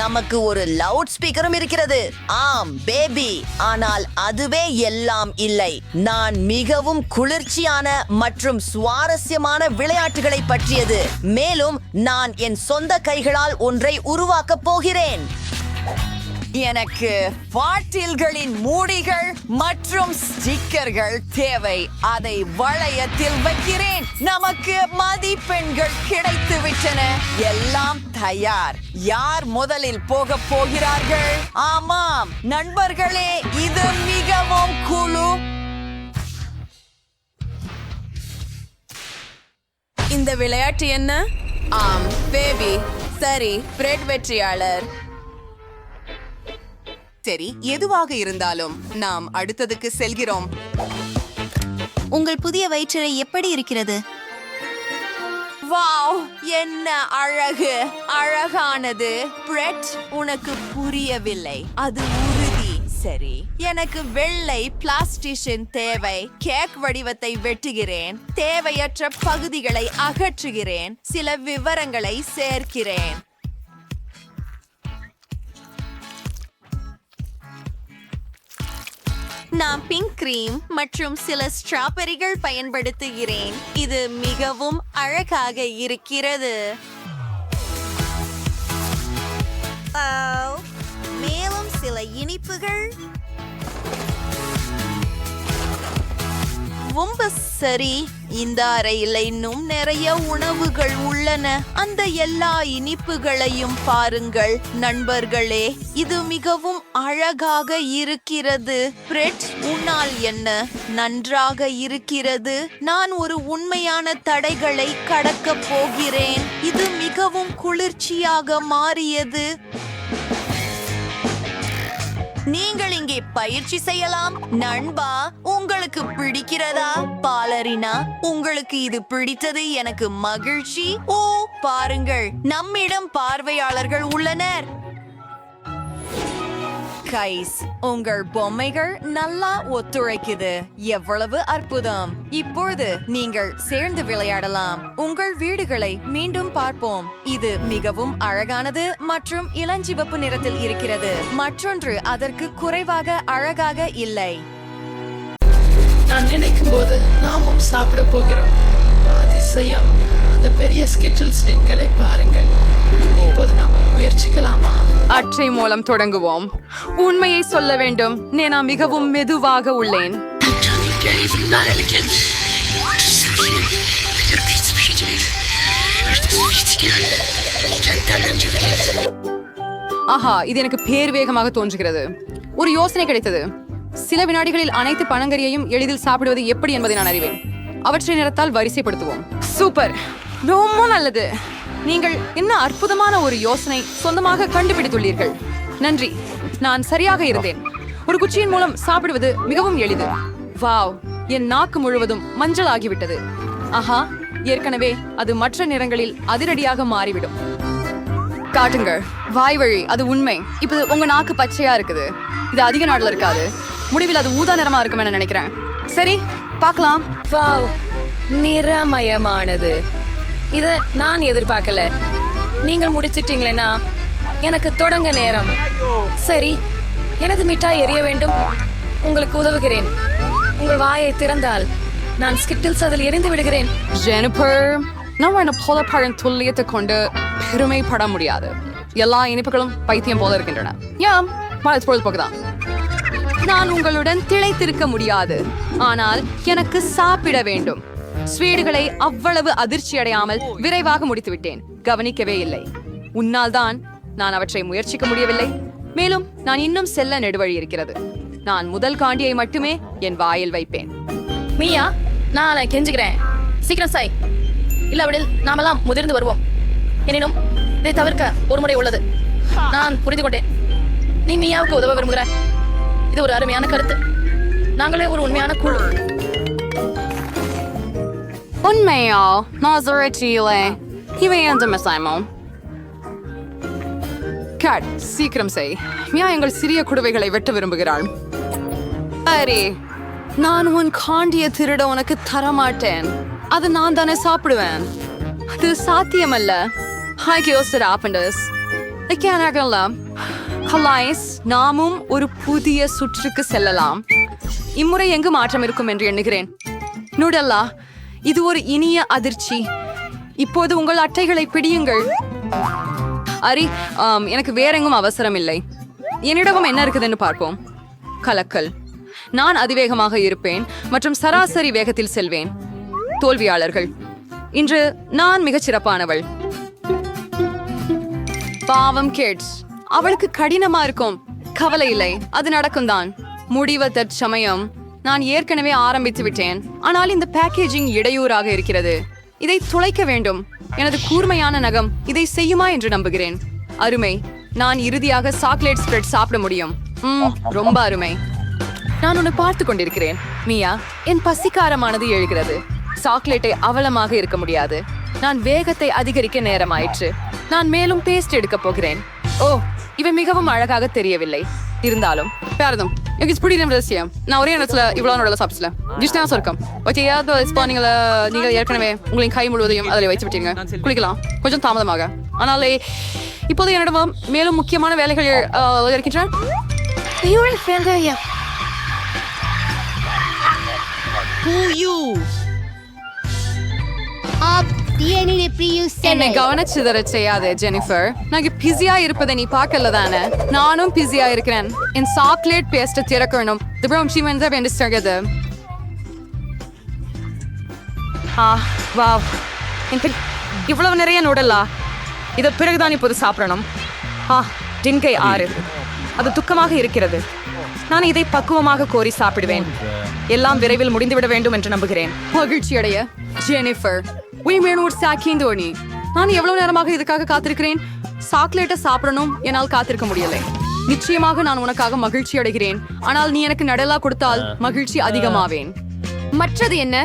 நமக்கு ஒரு லவுட் ஸ்பீக்கரும் இருக்கிறது. ஆம் பேபி, ஆனால் அதுவே எல்லாம் இல்லை. நான் மிகவும் குளிர்ச்சியான மற்றும் சுவாரஸ்யமான விளையாட்டுகளை பற்றியது. மேலும் நான் என் சொந்த கைகளால் ஒன்றை உருவாக்கப் போகிறேன். எனக்கு பாட்டில்களின் மூடிகள் மற்றும் ஸ்டிக்கர்கள் தேவை. அதை வளையத்தில் வைக்கிறேன். நமக்கு மதிப்பெண்கள் கிடைத்து விட்டன. எல்லாம் தயார். யார் முதலில் போக போகிறார்கள்? ஆமாம் நண்பர்களே, இது மிகவும் குழு. இந்த விளையாட்டு என்ன? ஆம் பேபி, சரி. பிரெட் வெற்றியாளர். சரி, எதுவாக இருந்தாலும் நாம் அடுத்ததுக்கு செல்கிறோம். உங்கள் புதிய வயிற்றறை எப்படி இருக்கிறது? வாவ், என்ன அழகு! அழகானது. பிரெட், உனக்கு புரியவில்லை. அது உறுதி. சரி, எனக்கு வெள்ளை பிளாஸ்டிஷன் தேவை. கேக் வடிவத்தை வெட்டுகிறேன். தேவையற்ற பகுதிகளை அகற்றுகிறேன். சில விவரங்களை சேர்க்கிறேன். நான் பிங்க் கிரீம் மற்றும் சில ஸ்ட்ராபெரிகள் பயன்படுத்துகிறேன். இது மிகவும் அழகாக இருக்கிறது. இனிப்புகள் ரொம்ப சரி. இந்த அறையில் இன்னும் நிறைய உணவுகள் உள்ளன. அந்த எல்லா இனிப்புகளையும் பாருங்கள் நண்பர்களே. இது மிகவும் அழகாக இருக்கிறது. பிரெட் உன்னால் என்ன நன்றாக இருக்கிறது. நான் ஒரு உண்மையான தடைகளை கடக்கப் போகிறேன். இது மிகவும் குளிர்ச்சியாக மாறியது. நீங்கள் இங்கே பயிற்சி செய்யலாம். நண்பா, உங்களுக்கு பிடிக்கிறதா? பாலரினா, உங்களுக்கு இது பிடித்தது எனக்கு மகிழ்ச்சி. ஓ பாருங்கள், நம்மிடம் பார்வையாளர்கள் உள்ளனர். கைஸ், உங்கள் பொம்மைகள் நல்லா ஒத்துழைக்குது. எவ்வளவு அற்புதம். இப்போது நீங்கள் சேர்ந்து விளையாடலாம். உங்கள் வீடுகளை மீண்டும் பார்ப்போம். இது மிகவும் அழகானது மற்றும் இளஞ்சிவப்பு நிறத்தில் இருக்கிறது. மற்றொன்று அதற்கு குறைவாக அழகாக இல்லை. நான் நினைக்கும் போது நாமும் சாப்பிட போகிறோம். அதிசயம். அந்த பெரிய ஸ்கெட்சல் ஸ்டிங்களை பாருங்கள். இப்போது நாம் முயற்சிக்கலாமா? அற்றை மூலம் தொடங்குவோம். உண்மையை சொல்ல வேண்டும், நான் மிகவும் மெதுவாக உள்ளேன். ஆஹா, இது எனக்கு பேர் வேகமாக தோன்றுகிறது. ஒரு யோசனை கிடைத்தது. சில வினாடிகளில் அனைத்து பனங்கறியையும் எளிதில் சாப்பிடுவது எப்படி என்பதை நான் அறிவேன். அவற்றை நிறத்தால் வரிசைப்படுத்துவோம். சூப்பர், ரொம்ப நல்லது. நீங்கள் என்ன அற்புதமான ஒரு யோசனை சொந்தமாக கண்டுபிடித்துள்ளீர்கள். நன்றி, நான் சரியாக இருந்தேன். ஒரு குச்சியின் மூலம் சாப்பிடுவது மிகவும் எளிது. வாவ், என் நாக்கு முழுவதும் மஞ்சள் ஆகிவிட்டது. ஆஹா, ஏற்கனவே அது மற்ற நிறங்களில் அதிரடியாக மாறிவிடும். காட்டுங்கள், வாய் வழி, அது உண்மை. இப்போது உங்க நாக்கு பச்சையா இருக்குது. இது அதிக நாள்ல இருக்காது. முடிவில் அது ஊதா நிறமா இருக்கும் என நினைக்கிறேன். சரி, பார்க்கலாம். வாவ், நிறமயமானது. இத நான் எதிர்பார்க்கல. நீங்கள் முடிச்சிட்டீங்களா? எனக்கு தொடங்க நேரம். சரி, எனது மிட்டாய் எரிய வேண்டும். உங்களுக்கு உதவுகிறேன். உங்கள் வாயை திறந்தால் நான் ஸ்கிட்டில்ஸ் அதில் எரிந்து விடுகிறேன். ஜெனிஃபர், நம்ம என்ன போல பழம் துல்லியத்தை கொண்டு பெருமைப்பட முடியாது. எல்லா இனிப்புகளும் பைத்தியம் போல இருக்கின்றன. பொழுதுபோக்குதான். நான் உங்களுடன் திளைத்திருக்க முடியாது, ஆனால் எனக்கு சாப்பிட வேண்டும். ஸ்வீடுகளை அவ்வளவு அதிர்ச்சி அடையாமல் விரைவாக முடித்து விட்டேன். கவனிக்கவே இல்லை. உன்னால் தான் நான் அவற்றை முயற்சிக்க முடியவில்லை. மேலும் நான் இன்னும் செல்ல நெடுவழி இருக்கிறது. நான் முதல் காண்டியை மட்டுமே என் வாயில் வைப்பேன். மீயா, நான் கெஞ்சுகிறேன், சீக்கிரம் சாய். இல்லாவிடில் நாமெல்லாம் முதிர்ந்து வருவோம். எனினும் இதை தவிர்க்க ஒரு முறை உள்ளது. நான் புரிந்து கொண்டேன். நீ மீயாவுக்கு உதவ விரும்புகிறாய். இது ஒரு அருமையான கருத்து. நாங்களே ஒரு உண்மையான குழு. உண்மையா? நாசரேட்டிலே இவை எந்த மெசாயமும் கேட், சீக்கிரம் செய். மியா எங்கள் சிறிய குடுவைகளை வெட்ட விரும்புகிறாள். சரி, நான் உன் காண்டிய திருட உனக்கு தரமாட்டேன். அது நான் தானே சாப்பிடுவேன். அது சாத்தியமல்ல. நாமும் ஒரு புதிய சுற்றுக்கு செல்லலாம். இம்முறை எங்கு மாற்றம் இருக்கும் என்று எண்ணுகிறேன். நூடல்லா, இது ஒரு இனிய அதிர்ச்சி. இப்போது உங்கள் அட்டைகளை பிடியுங்கள். அரி, எனக்கு வேறெங்கும் அவசரம் இல்லை. என்னிடமும் என்ன இருக்குதுன்னு பார்ப்போம். கலக்கல். நான் அதிவேகமாக இருப்பேன் மற்றும் சராசரி வேகத்தில் செல்வேன். தோல்வியாளர்கள். இன்று நான் மிகச் சிறப்பானவள். பாவம் கிட்ஸ், அவளுக்கு கடினமா இருக்கும். கவலை இல்லை, அது நடக்கும் தான். முடிவு தற்சமயம். நான் ஏற்கனவே ஆரம்பித்து விட்டேன், ஆனால் இந்த பேக்கேஜிங் இடையூறாக இருக்கிறது. இதை துளைக்க வேண்டும். எனது கூர்மையான நகம் இதை செய்யுமா என்று நம்புகிறேன். அருமை, நான் இறுதியாக சாக்லேட் ஸ்ப்ரெட் சாப்பிட முடியும். ரொம்ப அருமை. நான் உன்னை பார்த்து கொண்டிருக்கிறேன். மியா, என் பசிக்காரமானது எழுகிறது. சாக்லேட்டை அவலமாக இருக்க முடியாது. நான் வேகத்தை அதிகரிக்க நேரமாயிற்று. நான் மேலும் பேஸ்ட் எடுக்க போகிறேன். ஓ, இவை மிகவும் அழகாக தெரியவில்லை. இருந்தாலும் பேரதும் எனக்கு பிடிக்கிற விஷயம். நான் ஒரே இடத்துல இவ்வளவு நோடல சாப்பிடல. டிஸ்டன்ஸ் இருக்கும். நீங்கள் ஏற்கனவே உங்களின் கை முழுவதையும் அதில் வைத்து விட்டீங்க. குளிக்கலாம் கொஞ்சம் தாமதமாக. ஆனால் இப்போது என்னிடம் மேலும் முக்கியமான வேலைகள் இருக்கின்றன. என்னை கவனிச்சுதற செய்யாதே ஜெனிஃபர். நாங்க பிஸியா இருப்பதை நீ பார்க்கல தானே? நானும் பிஸியா இருக்கிறேன். என் சாக்லேட் பேஸ்ட் திறக்கணும். அப்புறம் சிவன் தான் வேண்டியது. வாவ், இவ்வளவு நிறைய நூடலா? இதை பிறகுதான் இப்போது சாப்பிடணும். டின்கை 6. அது துக்கமாக இருக்கிறது. நான் இதை பக்குவமாக கோரி சாப்பிடுவேன். எல்லாம் விரைவில் முடிந்துவிட வேண்டும் என்று நம்புகிறேன். மகிழ்ச்சி அடைய ஜெனிஃபர். நான் எவ்வளவு நேரமாக இதுக்காக காத்திருக்கிறேன். சாக்லேட்டை சாப்பிடணும். என்னால் காத்திருக்க முடியலை. நிச்சயமாக நான் உனக்காக மகிழ்ச்சி அடைகிறேன். ஆனால் நீ எனக்கு நடலா கொடுத்தால் மகிழ்ச்சி அதிகமாவேன். மற்றது என்ன?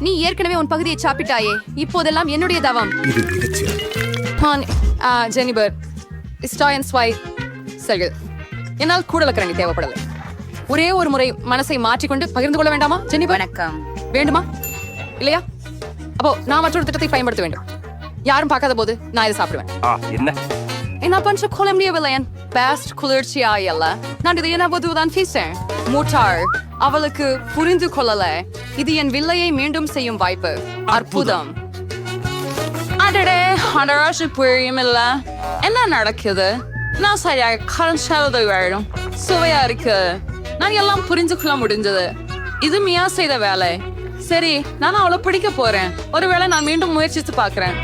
நீ ஏற்கனவே உன் பகுதியை சாப்பிட்டாயே. இப்போதெல்லாம் என்னுடைய தவம். ஜெனிபர் சரி, என்னால் கூடலக்கரணி தேவைப்படலை. ஒரே ஒரு முறை மனசை மாற்றிக்கொண்டு பகிர்ந்து கொள்ள வேண்டாமா ஜெனிபர்? வணக்கம். வேண்டுமா இல்லையா? அப்போ நான் மற்றொரு திட்டத்தை பயன்படுத்த வேண்டும். யாரும் பார்க்காத போது நான் இதை சாப்பிடுவேன். என்ன பண்ற கொள்ள முடியவில்லை. என் பெஸ்ட் குளிர்ச்சியா இல்ல. நான் இதை என்ன போதுதான் பேசேன். மூட்டாள் அவளுக்கு புரிந்து கொள்ளல. இது என் வில்லையை மீண்டும் செய்யும் வாய்ப்பு. அற்புதம். அடடே, அடராசு புரியும் இல்ல. என்ன நடக்குது? நான் சரியாக கரண்ட் வேணும். சுவையா இருக்கு. நான் எல்லாம் புரிஞ்சு கொள்ள முடிஞ்சது. இது மியா செய்த வேலை. சரி, நான் அவளை பிடிக்க போறேன். ஒருவேளை நான் மீண்டும் முயற்சித்து பார்க்கிறேன்.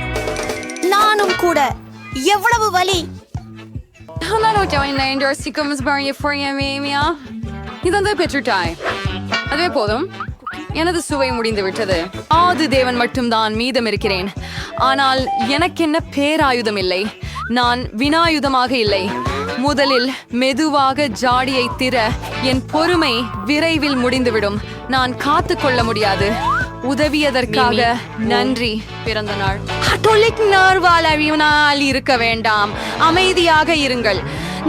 நானும் கூட. எவ்வளவு வலி! இதை பெற்றுட்டாய். அதே போதும். எனது சுவை முடிந்து விட்டது. ஆது தேவன் மட்டும்தான் மீதம் இருக்கிறேன். ஆனால் எனக்கென்ன பேராயுதம் இல்லை. நான் வினாயுதமாக இல்லை. முதலில் மெதுவாக ஜாடியை திற. என் பொறுமை விரைவில் முடிந்துவிடும். நான் காத்து கொள்ள முடியாது. உதவியதற்காக நன்றி. பிறந்த நாள் இருக்க வேண்டாம். அமைதியாக இருங்கள்.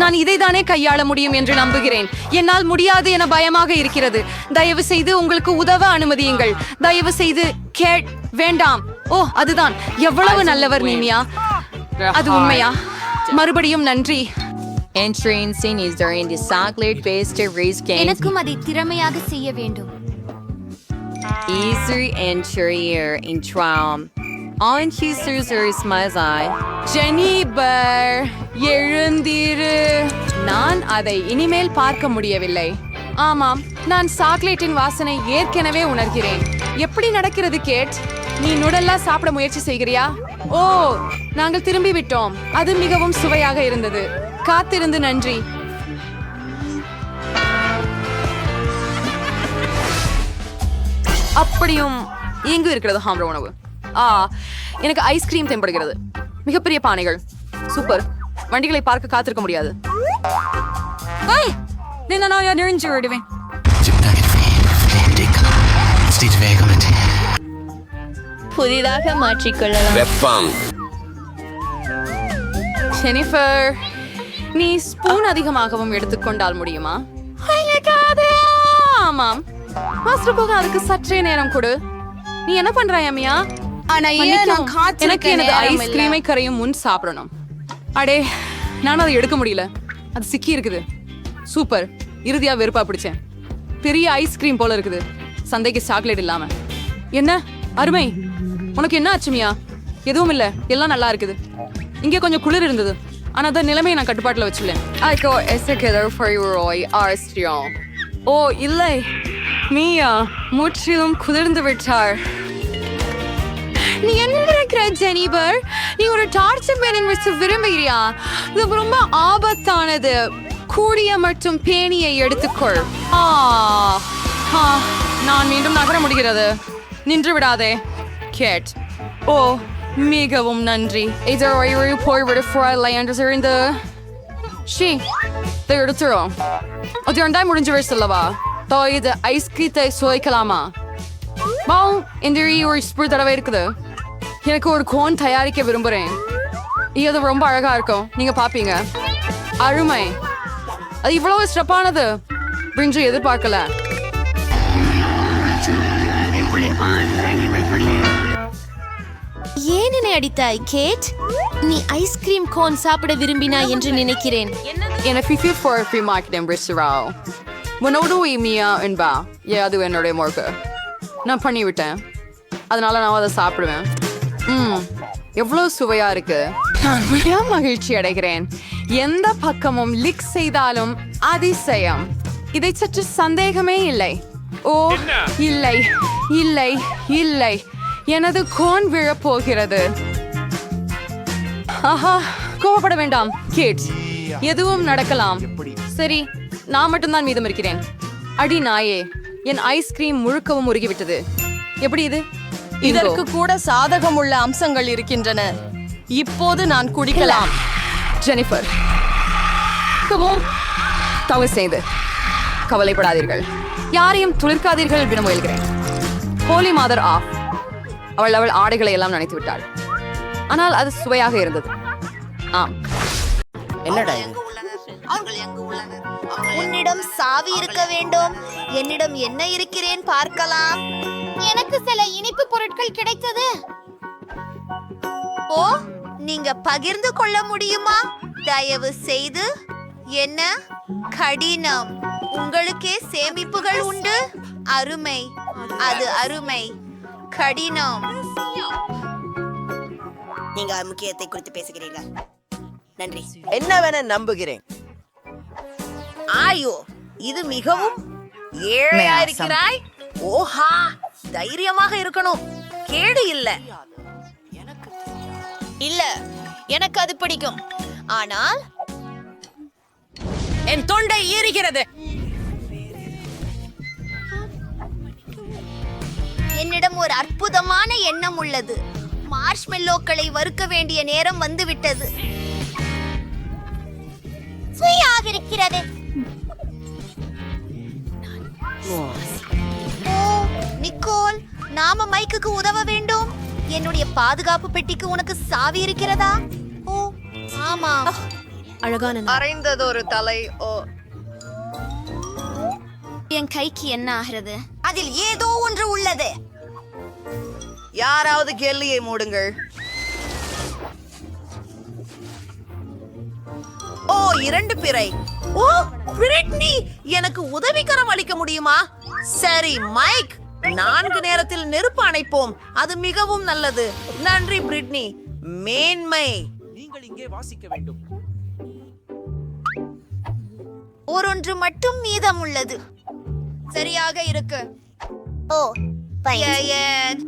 நான் இதைதானே கையாள முடியும் என்று நம்புகிறேன். என்னால் முடியாது என பயமாக இருக்கிறது. தயவு செய்து உங்களுக்கு உதவ அனுமதியுங்கள். தயவு செய்து வேண்டாம். ஓ, அதுதான். எவ்வளவு நல்லவர் நீமியா. அது உண்மையா? மறுபடியும் நன்றி. எனக்கும் அதை திறமையாக செய்ய வேண்டும். ஜெனிபர், எழுந்திரு. நான் அதை இனிமேல் பார்க்க முடியவில்லை. ஆமாம், நான் சாக்லேட்டின் வாசனை ஏற்கனவே உணர்கிறேன். எப்படி நடக்கிறது கேட்? நீ நுடல்லா சாப்பிட முயற்சி செய்கிறியா? ஓ, நாங்கள் திரும்பி விட்டோம். அது மிகவும் சுவையாக இருந்தது. காத்திருந்து நன்றி. அப்படியும் எங்கு இருக்கிறது ஹாம்ர உணவு? எனக்கு ஐஸ்கிரீம் தென்படுகிறது. மிகப்பெரிய பானைகள். சூப்பர். வண்டிகளை பார்க்க காத்திருக்க முடியாது. நெறிஞ்சு விடுவேன். புதிதாக மாற்றிக்கொள்ளலாம். ஜெனிஃபர், நீ ஸ்பூன் அதிகமாகவும் எடுத்துக்கொண்டால் முடியுமா? ஆமாம். மாஸ்டர் போக அதுக்கு சற்றே நேரம் கொடு. நீ என்ன பண்றாய் அம்மியா? எனக்கு எனது ஐஸ்கிரீமை கரையும் முன் சாப்பிடணும். அடே, நான் அதை எடுக்க முடியல. அது சிக்கி இருக்குது. சூப்பர். இறுதியா வெறுப்பா பிடிச்சேன். பெரிய ஐஸ்கிரீம் போல இருக்குது. சந்தைக்கு சாக்லேட் இல்லாம. என்ன அருமை. உனக்கு என்ன ஆச்சுமியா? எதுவும் இல்ல, எல்லாம் நல்லா இருக்குது. இங்கே கொஞ்சம் குளிர் இருந்தது. ஆனா அந்த நிலைமையை நான் கட்டுப்பாட்டுல வச்சுள்ளேன். ஓ இல்லை, மியா முற்றிலும் குளிர்ந்து விட்டார். நீ என்ன நினைக்கிற ஜெனிபர்? நீ ஒரு டார்ச்சர் பேனிங் வச்சு விரும்புகிறியா? இது ரொம்ப ஆபத்தானது. கூடிய மற்றும் பேணியை எடுத்துக்கொள். நான் மீண்டும் நகர முடிகிறது. நின்று விடாதே கேட். ஓ, மிகவும் நன்றி. எடுத்துரும். அது ரெண்டாய் முடிஞ்சு சொல்லவா? இது ஐஸ்கிரீத்தை சுவைக்கலாமா? இந்த ஒரு ஸ்பூன் தடவை இருக்குது. எனக்கு ஒரு கோன் தயாரிக்க விரும்புறேன். இது ரொம்ப அழகா இருக்கும். நீங்க பாப்பீங்க. அருமை. அது இவ்வளவு ஸ்டெப்பானது பிரிஞ்சு எதிர்பார்க்கல. ஏன் என்னை அடித்தாய் கேட்? நீ ஐஸ்கிரீம் கோன் சாப்பிட விரும்பினாய் என்று நினைக்கிறேன். அது என்னுடைய முறுக்கு. நான் பண்ணிவிட்டேன். அதனால நான் அதை சாப்பிடுவேன். எவ்வளவு சுவையா இருக்கு. நான் மிக மகிழ்ச்சி அடைகிறேன். எந்த பக்கமும் லிக் செய்தாலும் அதிசயம். இதை சற்று சந்தேகமே இல்லை. ஓ இல்லை இல்லை இல்லை, எனது கோன் விழப்போகிறது. ஆஹா, கோவப்பட வேண்டாம் கிட்ஸ், எதுவும் நடக்கலாம். சரி, நான் மட்டும்தான் மீதம் இருக்கிறேன். அடி நாயே, என் ஐஸ்கிரீம் முழுக்கவும் உருகிவிட்டது. எப்படி இது? இதற்கு கூட சாதகமுள்ள அம்சங்கள் இருக்கின்றன. இப்போது நான் குடிக்கலாம். ஜெனிஃபர், தவறு செய்து கவலைப்படாதீர்கள், யாரையும் துளிர்க்காதீர்கள் என்று முயல்கிறேன். ஹோலி மாதர் ஆஃப். அவள் ஆடைகளை எல்லாம் நினைத்து விட்டாள். ஆனால் அது சுவையாக இருந்தது. ஆம். என்னடா உன்னிடம் சாவி இருக்க வேண்டும். என்னிடம் என்ன இருக்கிறேன் பார்க்கலாம். எனக்கு சில இனிப்பு பொருட்கள் கிடைத்தது. ஓ, நீங்க பகிர்ந்து கொள்ள முடியுமா? தயவு செய்து. என்ன கடினம். உங்களுக்கே சேமிப்புகள் உண்டு. அருமை, அது அருமை. கடினம். நீங்க முக்கியத்தை குறித்து பேசுகிறீர்கள். நன்றி. என்னவென நம்புகிறேன். ஆயோ, இது மிகவும் ஏழையா இருக்கிறாய். ஓஹா, தைரியமாக இருக்கணும். கேடு இல்ல. இல்ல, எனக்கு அது பிடிக்கும். ஆனால் என் தொண்டை ஈறுகிறது. என்னிடம் ஒரு அற்புதமான எண்ணம் உள்ளது. மார்ஷ்மெல்லோக்களை வறுக்க வேண்டிய நேரம் வந்துவிட்டது. சுவையாக இருக்கிறது. ஓ, நிக்கோல், நாம மைக்குக்கு உதவ வேண்டும். என்னுடைய பாதுகாப்பு பெட்டிக்கு உனக்கு சாவி இருக்கிறதா? ஓ ஆமா, அழகான அரைந்ததொரு தலை. ஓ, என் கைக்கு என்ன ஆகிறது? அதில் ஏதோ ஒன்று உள்ளது. யாராவது கேள்வியை மூடுங்கள். ஓ, 2 பிறை. ஓ, பிரிட்னி, எனக்கு உதவிக்கரம் அளிக்க முடியுமா? சரி மைக், 4 நேரத்தில் நெருப்பு அணைப்போம். அது மிகவும் நல்லது. நன்றி பிரிட்னி. மேன்மை. நீங்கள் இங்கே வாசிக்க வேண்டும். ஒன்று மட்டும் மீதம் உள்ளது. சரியாக இருக்கு. ஓ, பையன்,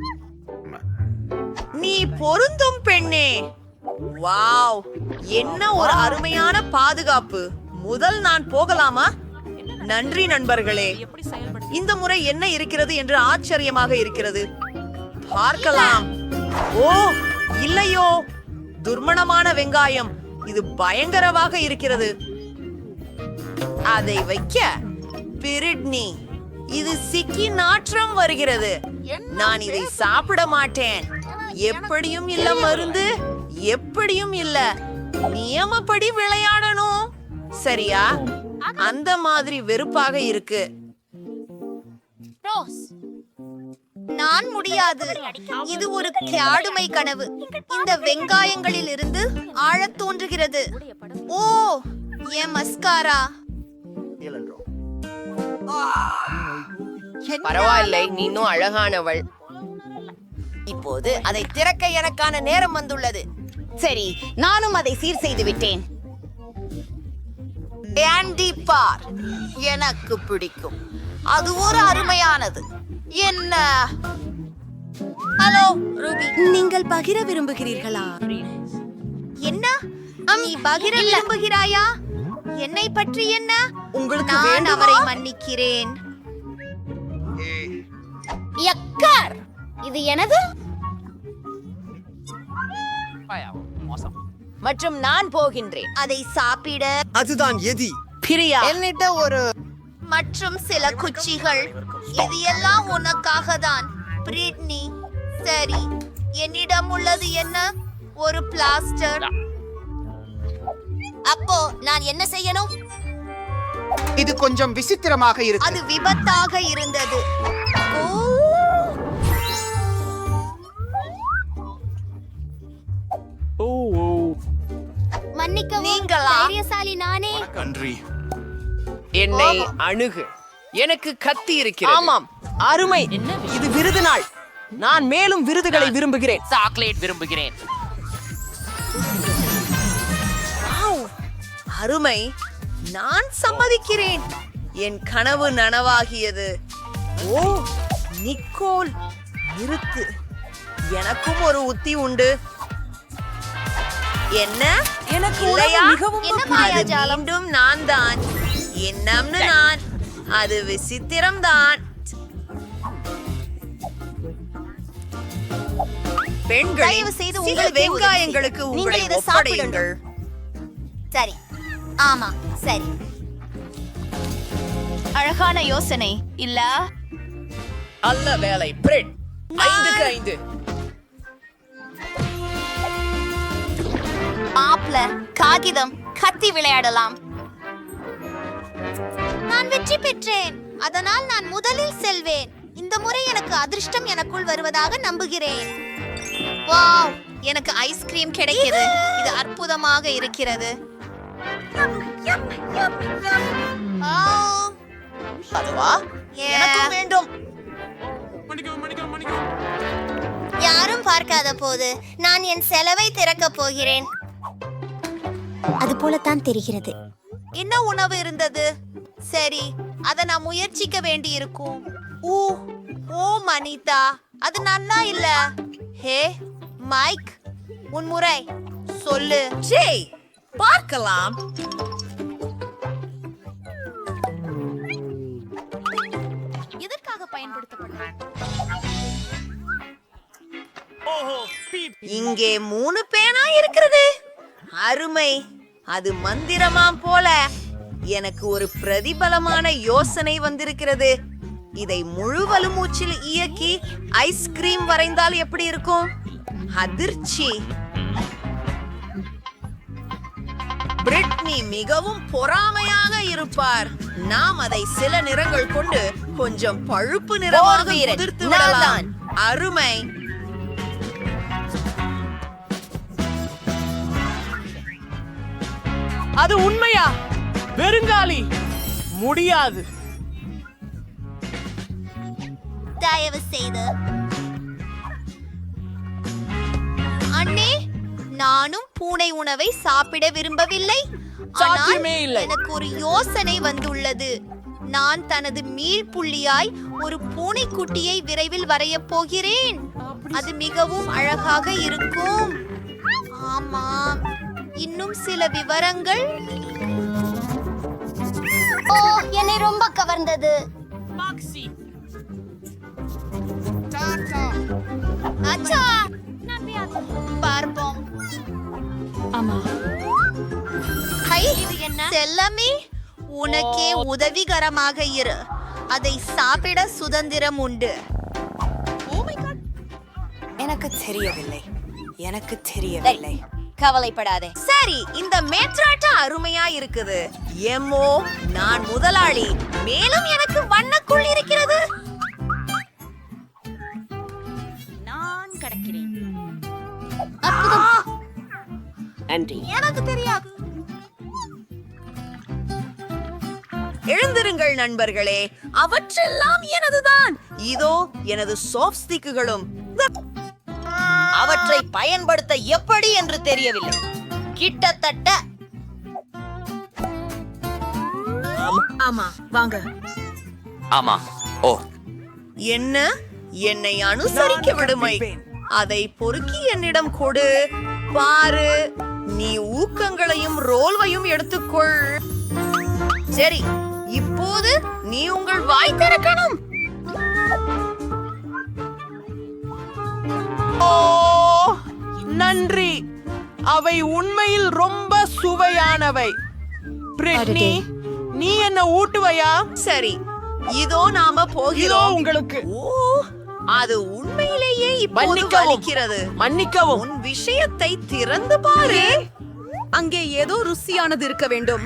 நீ பொருந்தும் பெண்ணே. வாவ், என்ன ஒரு அருமையான பாதுகாப்பு. முதல் நான் போகலாமா? நன்றி நண்பர்களே. இந்த முறை என்ன இருக்கிறது என்று ஆச்சரியமாக இருக்கிறது. பார்க்கலாம். ஓ இல்லையோ, துர்மணமான வெங்காயம். இது பயங்கரமாக இருக்கிறது. அதை வைக்க பிரிட்னி, இது சிக்கி நாற்றம் வருகிறது. நான் இதை சாப்பிட மாட்டேன். எப்படியும் இல்ல மருந்து, எப்படியும் இல்ல. நியமப்படி விளையாடணும், சரியா? அந்த மாதிரி வெறுப்பாக இருக்கு. நான் முடியாது. இது ஒரு கேடுமை கனவு. இந்த வெங்காயங்களில் இருந்து ஆழத் தோன்றுகிறது. ஓ, என் மஸ்காரா. பரவாயில்லை, நீ இன்னும் அழகானவள். இப்போது அதை திறக்க எனக்கான நேரம் வந்துள்ளது. சரி, நானும் அதை சீர் செய்து விட்டேன். ஆண்டி பார், எனக்கு பிடிக்கும். அது ஒரு அருமையானது. என்ன? ஹலோ ரூபி, நீங்கள் பகிர விரும்புகிறீர்களா? என்ன? நீ பகிர விரும்புகிறாயா? என்னை பற்றி என்ன? உங்களுக்கு நான் வேண்டுமா? அவரை மன்னிக்கிறேன். யக்கர், இது எனது. மற்றும் நான் போகின்றேன். அதை சாப்பிட அதுதான் எதி. பிரியா, என்னிட்ட ஒரு மற்றும் சில குச்சிகள். இது எல்லாம் உனக்காக தான் பிரிட்னி. சரி, என்னிடம் உள்ளது என்ன? ஒரு பிளாஸ்டர். அப்போ நான் என்ன செய்யணும்? இது கொஞ்சம் விசித்திரமாக இருக்கு. அது விபத்தாக இருந்தது. மன்னிக்கவும், நீங்களா? தைரியசாலி நானே. நன்றி. என்னை அணுகு. எனக்கு கத்தி இருக்கிறது. ஆமாம், அருமை. இது விருது நாள். நான் மேலும் விருதுகளை விரும்புகிறேன். சாக்லேட் விரும்புகிறேன். அருமை, நான் சம்மதிக்கிறேன். என் கனவு நனவாகியது. ஓ நிக்கோல், நிறுத்து. எனக்கும் ஒரு உத்தி உண்டு. என்ன எனக்கு இல்லையா? உணவு மிகவும் என்ன அது மாயாஜாலம்? மீண்டும் நான் தான். என்னம்னு நான். அது விசித்திரம்தான். பெண்கள், தயவு செய்து சில உங்களுக்கே உதவி வெங்காயங்களுக்கு செய்யுங்கள். உங்களை நீங்கள் இதை ஒப்படையுங்கள். சரி, ஆமா, சரி. அழகான யோசனை இல்ல? நல்ல வேலை பிரெட். 5க்கு 5. மாப்ள, காகிதம், கத்தி விளையாடலாம். நான் வெற்றி பெற்றேன். அதனால் நான் முதலில் செல்வேன். இந்த முறை எனக்கு அதிர்ஷ்டம் எனக்குள் வருவதாக நம்புகிறேன். வாவ், எனக்கு ஐஸ்கிரீம் கிடைக்கிறது. இது அற்புதமாக இருக்கிறது. அதுவா? எனக்கும் வேண்டும். யாரும் பார்க்காத போது நான் என் செலவை திறக்கப் போகிறேன். அது போலத்தான் தெரிகிறது. என்ன உணவு இருந்தது? சரி, அதை நான் முயற்சிக்க வேண்டி இருக்கும். ஓ மனிதா, அது நல்லா இல்ல. ஹே மைக், உன் முறை சொல்லு. ஜெய், பார்க்கலாம். எதற்காக பயன்படுத்தப்பட்டது? இங்கே 3 பேனா இருக்கிறது. அருமை, அது மந்திரமாம் போல. எனக்கு ஒரு பிரதிபலமான யோசனை வந்திருக்கிறது. இதை முழு வலுமூச்சில் இயக்கி ஐஸ்கிரீம் வரைந்தால் எப்படி இருக்கும்? அதிர்ச்சி. பிரிட்னி மிகவும் பொறாமையாக இருப்பார். நாம் அதை சில நிறங்கள் கொண்டு கொஞ்சம் பழுப்பு நிறமாக உதிர்த்து விடலாம். அருமை. அது உண்மையா? வெறுங்காலி முடியாது. தயவு செய்து. அண்ணே, நானும் பூனை உணவை சாப்பிட விரும்பவில்லை. சாத்தியமே ஆனால் இல்லை. எனக்கு ஒரு யோசனை வந்துள்ளது. நான் தனது மீள் புள்ளியாய் ஒரு பூனைக்குட்டியை விரைவில் வரையப் போகிறேன். அது மிகவும் அழகாக இருக்கும். ஆமாம், இன்னும் சில விவரங்கள். ஓ, என்னை ரொம்ப கவர்ந்தது. அச்சா, பார்ப்போம். ஆமா, ஹை, செல்லமே, உனக்கே உதவிகரமாக இரு. அதை சாப்பிட சுதந்திரம் உண்டு. எனக்கு தெரியவில்லை. கவலைப்படாதே. சரி, இந்த மேற்றாட்டம் அருமையா இருக்குது. எம்மோ, நான் முதலாளி. மேலும் எனக்கு வண்ணக்குள் இருக்கிறது. நான் கடக்கிறேன். நன்றி. எனக்கு தெரியாது. எழுந்திருங்கள் நண்பர்களே, அவற்றெல்லாம் எனதுதான். இதோ எனது சாஃப்ட் ஸ்டிக்குகளும். அவற்றை பயன்படுத்த எப்படி என்று தெரியவில்லை. கிட்டத்தட்ட. ஆமா, வாங்க. ஆமா. ஓ, என்ன? என்னை அனுசரிக்க விடுமை. அதை பொறுக்கி என்னிடம் கொடு. பாரு, நீ ஊக்கங்களையும் ரோல்வையும் எடுத்துக்கொள். சரி, இப்போது நீ உங்கள் வாய் திறக்கணும். ஓ, நன்றி. அவை உண்மையில் ரொம்ப சுவையானவை. பிரிட்னி, நீ என்ன ஊட்டுவையா? சரி, இதோ நாம போகிறோம். உங்களுக்கு. ஓ, அது உண்மையிலேயே இப்போது மன்னிக்கவும். வலிக்கிறது. மன்னிக்கவும். உன் விஷயத்தை திறந்து பாரு. அங்கே ஏதோ ருசியானது இருக்க வேண்டும்.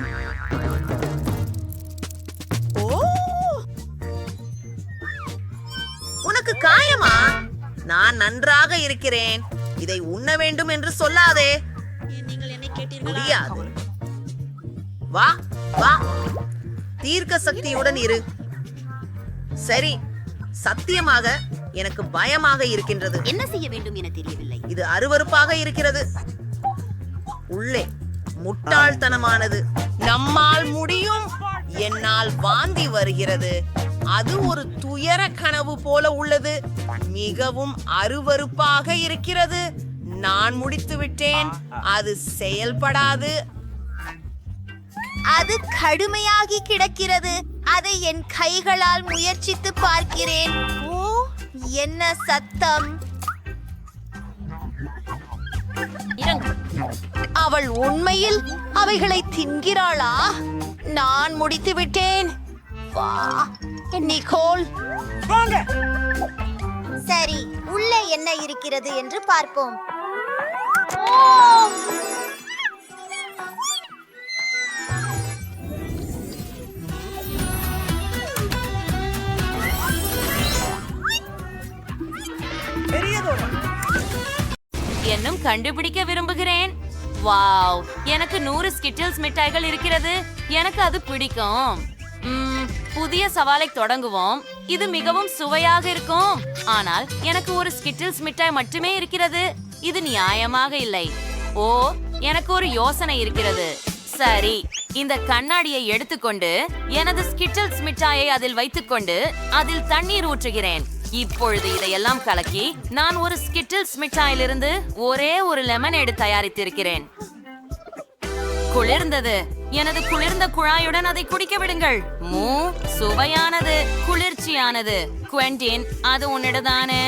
ஓ, உனக்கு காயமா? நான் நன்றாக இருக்கிறேன். இதை உண்ண வேண்டும் என்று சொல்லாதே. முடியாது. வா வா, தீர்க்க சக்தியுடன் இரு. சரி, சத்தியமாக எனக்கு பயமாக இருக்கின்றது. என்ன செய்ய வேண்டும் என தெரியவில்லை. இது அருவருப்பாக இருக்கிறது. உள்ளே முட்டாள்தனமானது. நம்மால் முடியும். என்னால் வாந்தி வருகிறது. அது ஒரு துயர கனவு போல உள்ளது. மிகவும் அருவருப்பாக இருக்கிறது. நான் முடித்து விட்டேன். அது செயல்படாது. அது கடுமையாகி கிடக்கிறது. அதை என் கைகளால் முயற்சித்து பார்க்கிறேன். ஓ, என்ன சத்தம்! அவள் உண்மையில் அவைகளை தின்கிறாளா? நான் முடித்து விட்டேன். வா, நிக்கோல். சரி, உள்ளே என்ன இருக்கிறது என்று பார்ப்போம். இன்னும் கண்டுபிடிக்க விரும்புகிறேன். வாவ், எனக்கு 100 ஸ்கிட்டில்ஸ் மிட்டாய்கள் இருக்கிறது. எனக்கு அது பிடிக்கும். புதிய சவாலை தொடங்குவோம். இது மிகவும் சுவையாக இருக்கும். ஆனால் எனக்கு ஒரு ஸ்கிட்டில்ஸ் மிட்டாய் மட்டுமே இருக்கிறது. இது நியாயமாக இல்லை. ஓ, எனக்கு ஒரு யோசனை இருக்கிறது. சரி, இந்த கண்ணாடியை எடுத்துக்கொண்டு எனது ஸ்கிட்டில்ஸ் மிட்டாயை அதில் வைத்துக்கொண்டு அதில் தண்ணீர் ஊற்றுகிறேன். இப்பொழுது இதையெல்லாம் கலக்கி நான் ஒரு ஸ்கிட்டில்ஸ் மிட்டாயிலிருந்து ஒரே ஒரு லெமனேடு தயாரித்திருக்கிறேன். குளிர்ந்தது. எனது குளிர்ந்த குழாயுடன் அதை குடிக்க விடுங்கள். சுவையானது, குளிர்ச்சியானது. குவென்டின், அது உன்னிடதானே?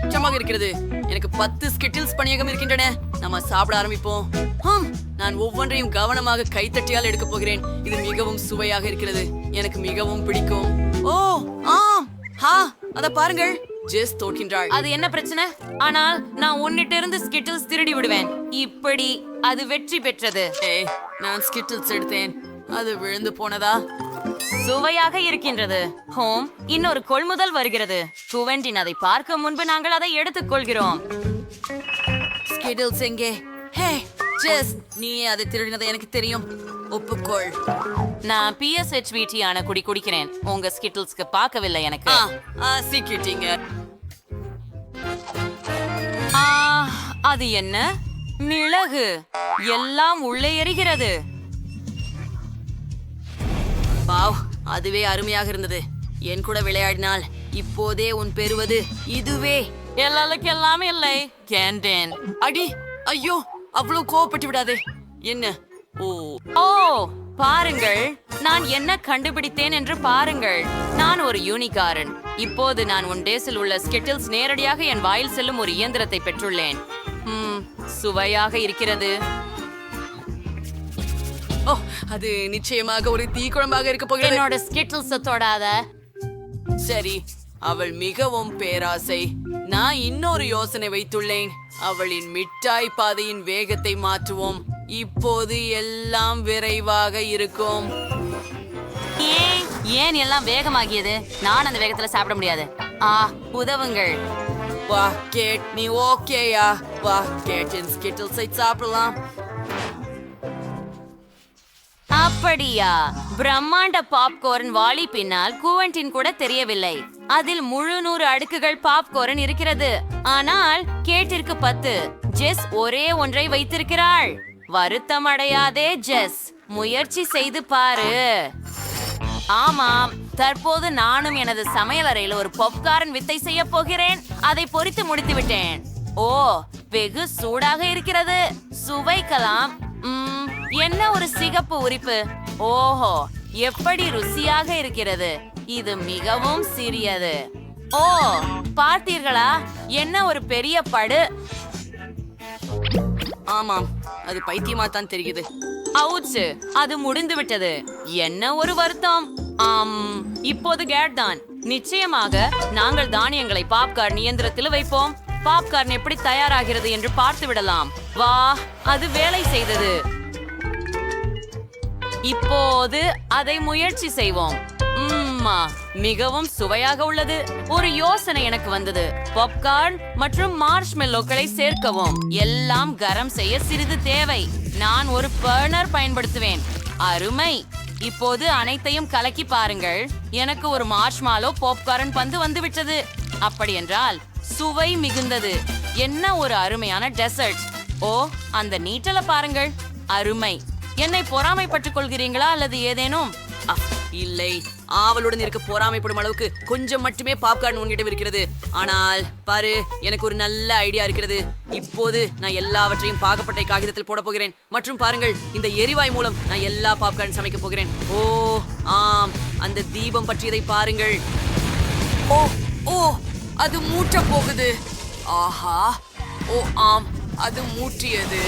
உச்சமாக இருக்கிறது. எனக்கு 10 ஸ்கிட்டில்ஸ் பணியகம் இருக்கின்றன. நம்ம சாப்பிட ஆரம்பிப்போம். நான் ஒவ்வொன்றையும் கவனமாக கைத்தட்டியால் எடுக்க போகிறேன். இது மிகவும் சுவையாக இருக்கிறது. எனக்கு மிகவும் பிடிக்கும். ஓ ஆம், அத பாருங்கள். ஜெஸ் தோற்கின்றாள். அது என்ன பிரச்சனை? ஆனால் நான் உன்னிட்ட இருந்து ஸ்கிட்டில்ஸ் திருடி விடுவேன். இப்படி அது வெற்றி பெற்றது. நான் ஸ்கிட்டில்ஸ் எடுத்தேன். அது விழுந்து போனதா? சுவையாக இருக்கின்றது. ஹோம், இன்னொரு கொள்முதல் வருகிறது. குவென்டின் அதை பார்க்க முன்பு நாங்கள் அதை எடுத்துக் கொள்கிறோம். ஸ்கிட்டில்ஸ் எங்கே? ஹே ஜெஸ், நீ அதை திருடினது எனக்கு தெரியும். ஒப்புக்கொள். நான் PSHVT ஆன குடி குடிக்கிறேன். உங்க ஸ்கிட்டில்ஸ்க்கு பார்க்கவில்லை எனக்கு. சீக்கிட்டீங்க. அது என்ன? மிளகு. எல்லாம் உள்ளே எரிகிறது. வாவ், அதுவே அருமையாக இருந்தது. என் கூட விளையாடினால் இப்போதே உன் பெறுவது இதுவே. எல்லாமே இல்லை. கேண்டேன். அடி, ஐயோ, அவ்வளவு கோவப்பட்டு விடாதே. என்ன? ஓ, பாருங்கள், நான் என்ன கண்டுபிடித்தேன் என்று பாருங்கள். நான் ஒரு யூனிகாரன். இப்போது நான் உன் டேஸில் உள்ள ஸ்கிட்டில்ஸ் நேரடியாக என் வாயில் செல்லும் ஒரு இயந்திரத்தை பெற்றுள்ளேன். சுவையாக இருக்கிறது. ஓ, அது நிச்சயமாக ஒரு தீக்குழம்பாக இருக்க போகிறது. என்னோட ஸ்கிட்டில்ஸ் தொடாத. சரி, அவள் மிகவும் பேராசை. நான் இன்னொரு யோசனை வைத்துள்ளேன். அவளின் மிட்டாய் பாதையின் வேகத்தை மாற்றுவோம். இப்போது எல்லாம் விரைவாக இருக்கும். ஏன் எல்லாம் வேகமாகியது? நான் அந்த வேகத்துல சாப்பிட முடியாது. உதவுங்கள். வா கேட், நீ ஓகேயா? வா கேட்டின் ஸ்கிட்டில்ஸை சாப்பிடலாம். அப்படியா? பிரம்மாண்ட பாப்கார்ன் வாளி பின்னால் குவென்டின் கூட தெரியவில்லை. அதில் முழு 100 அடுக்குகள் பாப்கார்ன் இருக்கிறது. ஆனால் கேட்டிற்கு 10. ஜெஸ் ஒரே ஒன்றை வைத்திருக்கிறாள். வருத்தம் அடையாதே ஜெஸ், முயற்சி செய்து பாரு. ஆமாம், தற்போது நானும் எனது சமையலறையில் ஒரு பாப்கார்ன் வித்தை செய்ய போகிறேன். அதை பொரித்து முடித்து விட்டேன். ஓ, வெகு சூடாக இருக்கிறது. சுவைக்கலாம். என்ன ஒரு சிகப்பு உரிப்பு. ஓஹோ, எப்படி ருசியாக இருக்கிறது. இது மிகவும் சிறியது. ஓ, பார்த்தீர்களா? என்ன ஒரு பெரிய படு. ஆமாம், அது பைத்தியமா தான் தெரியுது. அவுச்சு, அது முடிந்து விட்டது. என்ன ஒரு வருத்தம். இப்போது கேட் தான். நிச்சயமாக நாங்கள் தானியங்களை பாப்கார்ன் இயந்திரத்தில் வைப்போம். பாப்கார்ன் எப்படி தயாராகிறது என்று பார்த்து விடலாம். வா, அது வேலை செய்தது. இப்போது அதை முயற்சி செய்வோம். மிகவும் சுவையாக உள்ளது. ஒரு யோசனை எனக்கு வந்தது. பாப்கார்ன் மற்றும் மார்ஷ்மெல்லோக்களை சேர்க்கவும். எல்லாம் கரம் செய்ய சிறிது தேவை. நான் ஒரு பர்னர் பயன்படுத்துவேன். அருமை. இப்போது அனைத்தையும் கலக்கி பாருங்கள். எனக்கு ஒரு மார்ஷ்மாலோ பாப்கார்ன் பந்து வந்துவிட்டது. அப்படி என்றால் சுவை மிகுந்தது. என்ன ஒரு அருமையான டெசர்ட். ஓ, அந்த நீட்டல பாருங்கள், அருமை. என்னை பொறாமைப்பட்டுக் கொள்கிறீங்களா அல்லது ஏதேனும்? இல்லை, ஆவலுடன் இருக்க பொறாமைப்படும் அளவுக்கு கொஞ்சம் மட்டுமே பாப்கார்ன் உன்னிடம் இருக்கிறது. ஆனால் பாரு, எனக்கு ஒரு நல்ல ஐடியா இருக்கிறது. இப்போது நான் எல்லாவற்றையும் பாகப்பட்டை காகிதத்தில் போட போகிறேன். மற்றும் பாருங்கள், இந்த எரிவாய் மூலம் நான் எல்லா பாப்கார்ன் சமைக்க போகிறேன். ஓ ஆம், அந்த தீபம் பற்றியதை பாருங்கள். ஓ ஓ அது மூட்ட போகுது. ஆஹா, ஓ ஆம், அது மூட்டியது.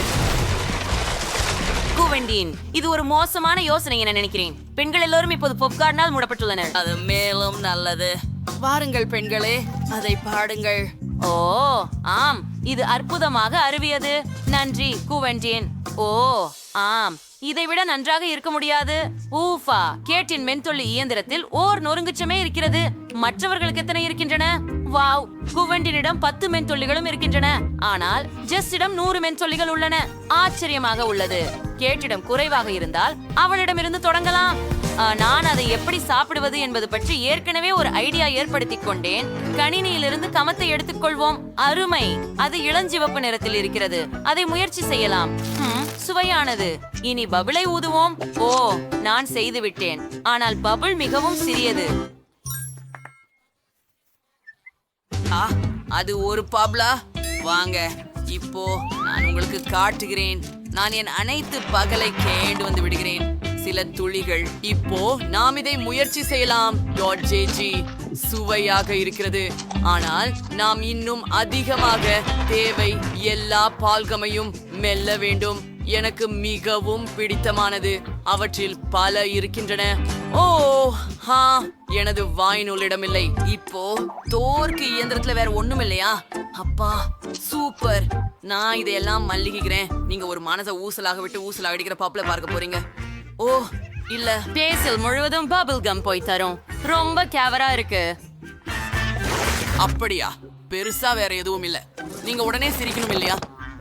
குவெண்டின், இது ஒரு மோசமான யோசனை என நினைக்கிறேன். பெண்கள் எல்லோரும் இப்போது பாப்கார்னால் மூடப்பட்டுள்ளனர். அது மேலும் நல்லது. வாருங்கள் பெண்களே, அதை பாடுங்கள். ஓ ஆம், இது அற்புதமாக அருவியது. நன்றி குவெண்டின். ஓ ஆம், இதைவிட நன்றாக இருக்க முடியாது. ஊஃபா, கேட்டின் மென்தொல்லி இயந்திரத்தில் ஓர் நொறுங்குச்சமே இருக்கிறது. மற்றவர்களுக்கு எத்தனை இருக்கின்றன? வாவ், குவெண்டினிடம் 10 மென்தொல்லிகளும் இருக்கின்றன. ஆனால் ஜெஸ்ஸிடம் 100 மென்தொல்லிகள் உள்ளன. ஆச்சரியமாக உள்ளது. கேட்டிடம் குறைவாக இருந்தால் அவளிடமிருந்து தொடங்கலாம். நான் அதை எப்படி சாப்பிடுவது என்பது பற்றி ஏற்கனவே ஒரு ஐடியா ஏற்படுத்திக் கொண்டேன். கணினியிலிருந்து கமத்தை எடுத்துக்கொள்வோம். அருமை, அது இளஞ்சிவப்பு நிறத்தில் இருக்கிறது. அதை முயற்சி செய்யலாம். சுவையானது. இனி பபிளை ஊதுவோம். ஓ, நான் செய்து விட்டேன். ஆனால் பபிள் மிகவும் சிறியது. அது ஒரு பாப்லா. வாங்க, இப்போ நான் உங்களுக்கு காட்டுகிறேன். நான் என் அனைத்து பகலை கேண்டு வந்து விடுகிறேன். சில துளிகள். இப்போ நாம் இதை முயற்சி செய்யலாம். ஜேஜி, சுவையாக இருக்கிறது. ஆனால் நாம் இன்னும் அதிகமாக தேவை. எல்லா பால்கமையும் மெல்ல வேண்டும். எனக்கு மிகவும் பிடித்தமானது. அவற்றில் பல இருக்கின்றன. ஓ ஹா, எனது வாயினுள்ளிடமில்லை. இப்போ தோற்கு இயந்திரத்துல வேற ஒண்ணும் இல்லையா? அப்பா சூப்பர். நான் இதையெல்லாம் மல்லிகிறேன். நீங்க ஒரு மனசை ஊசலாக விட்டு ஊசலாக அடிக்கிற பாப்புல பார்க்க போறீங்க. ஓ இல்ல, பேசில் முழுவதும் பபிள் கம் போய் தரும். ரொம்ப கேவரா இருக்கு. அப்படியா? பெருசா வேற எதுவும் இல்ல. நீங்க உடனே சிரிக்கணும் இல்லையா?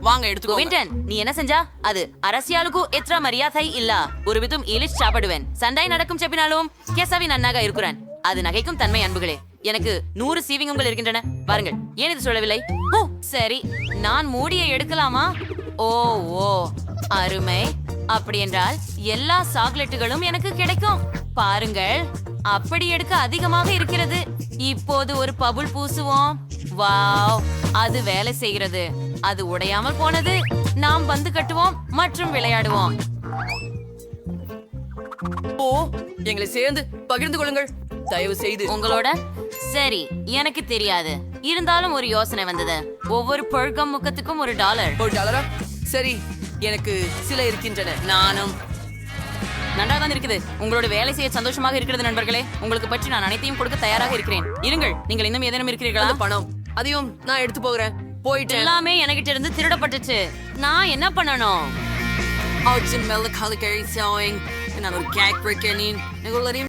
வாங்க எடுத்துக்கோ. குவிண்டன், நீ என்ன செஞ்சா? அது அரசியலுக்கு எത്ര மரியாதை இல்ல. ஒரு விதம் இலிச் சாப்பிடுவேன். சண்டை நடக்கும் செப்பினாலும் கேசவி நன்னாக இருக்கிறான். அது நகைக்கும் தன்மை அன்புகளே. எனக்கு 100 சீவிங்கங்கள் இருக்கின்றன. பாருங்கள், ஏன் இது சொல்லவில்லை? ஓ சரி, நான் மூடியை எடுக்கலாமா? ஓ ஓ அருமை. அப்படி என்றால் எல்லா சாக்லேட்டுகளும் எனக்கு கிடைக்கும். பாருங்கள், அப்படி எடுக்க அதிகமாக இருக்கிறது. இப்போது ஒரு பபுள் பூசுவோம். வாவ், அது வேலை செய்கிறது. அது உடையாமல் போனது. நாம் பந்து கட்டுவோம் மற்றும் விளையாடுவோம். ஓ, எங்களை சேர்ந்து பகிர்ந்து கொள்ளுங்கள் தயவு செய்து. உங்களோட சரி, எனக்கு தெரியாது. இருந்தாலும் ஒரு யோசனை வந்தது. ஒவ்வொரு பழக்கம் முக்கத்துக்கும் $1. $1? சரி, எனக்கு சில இருக்கின்றன. நானும் நன்றாக தான் இருக்குது. உங்களோட வேலை செய்ய சந்தோஷமாக இருக்கிறது நண்பர்களே. உங்களுக்கு பற்றி நான் அனைத்தையும் கொடுக்க தயாராக இருக்கிறேன். இருங்கள், நீங்கள் இன்னும் ஏதேனும் இருக்கிறீர்களா? பணம் அதையும் நான் எடுத்து போகிறேன். போயிட்டு எல்லாமே என்கிட்ட இருந்து திருடப்பட்டுச்சு. நான் என்ன பண்ணணும்? நான் ஒரு கேக்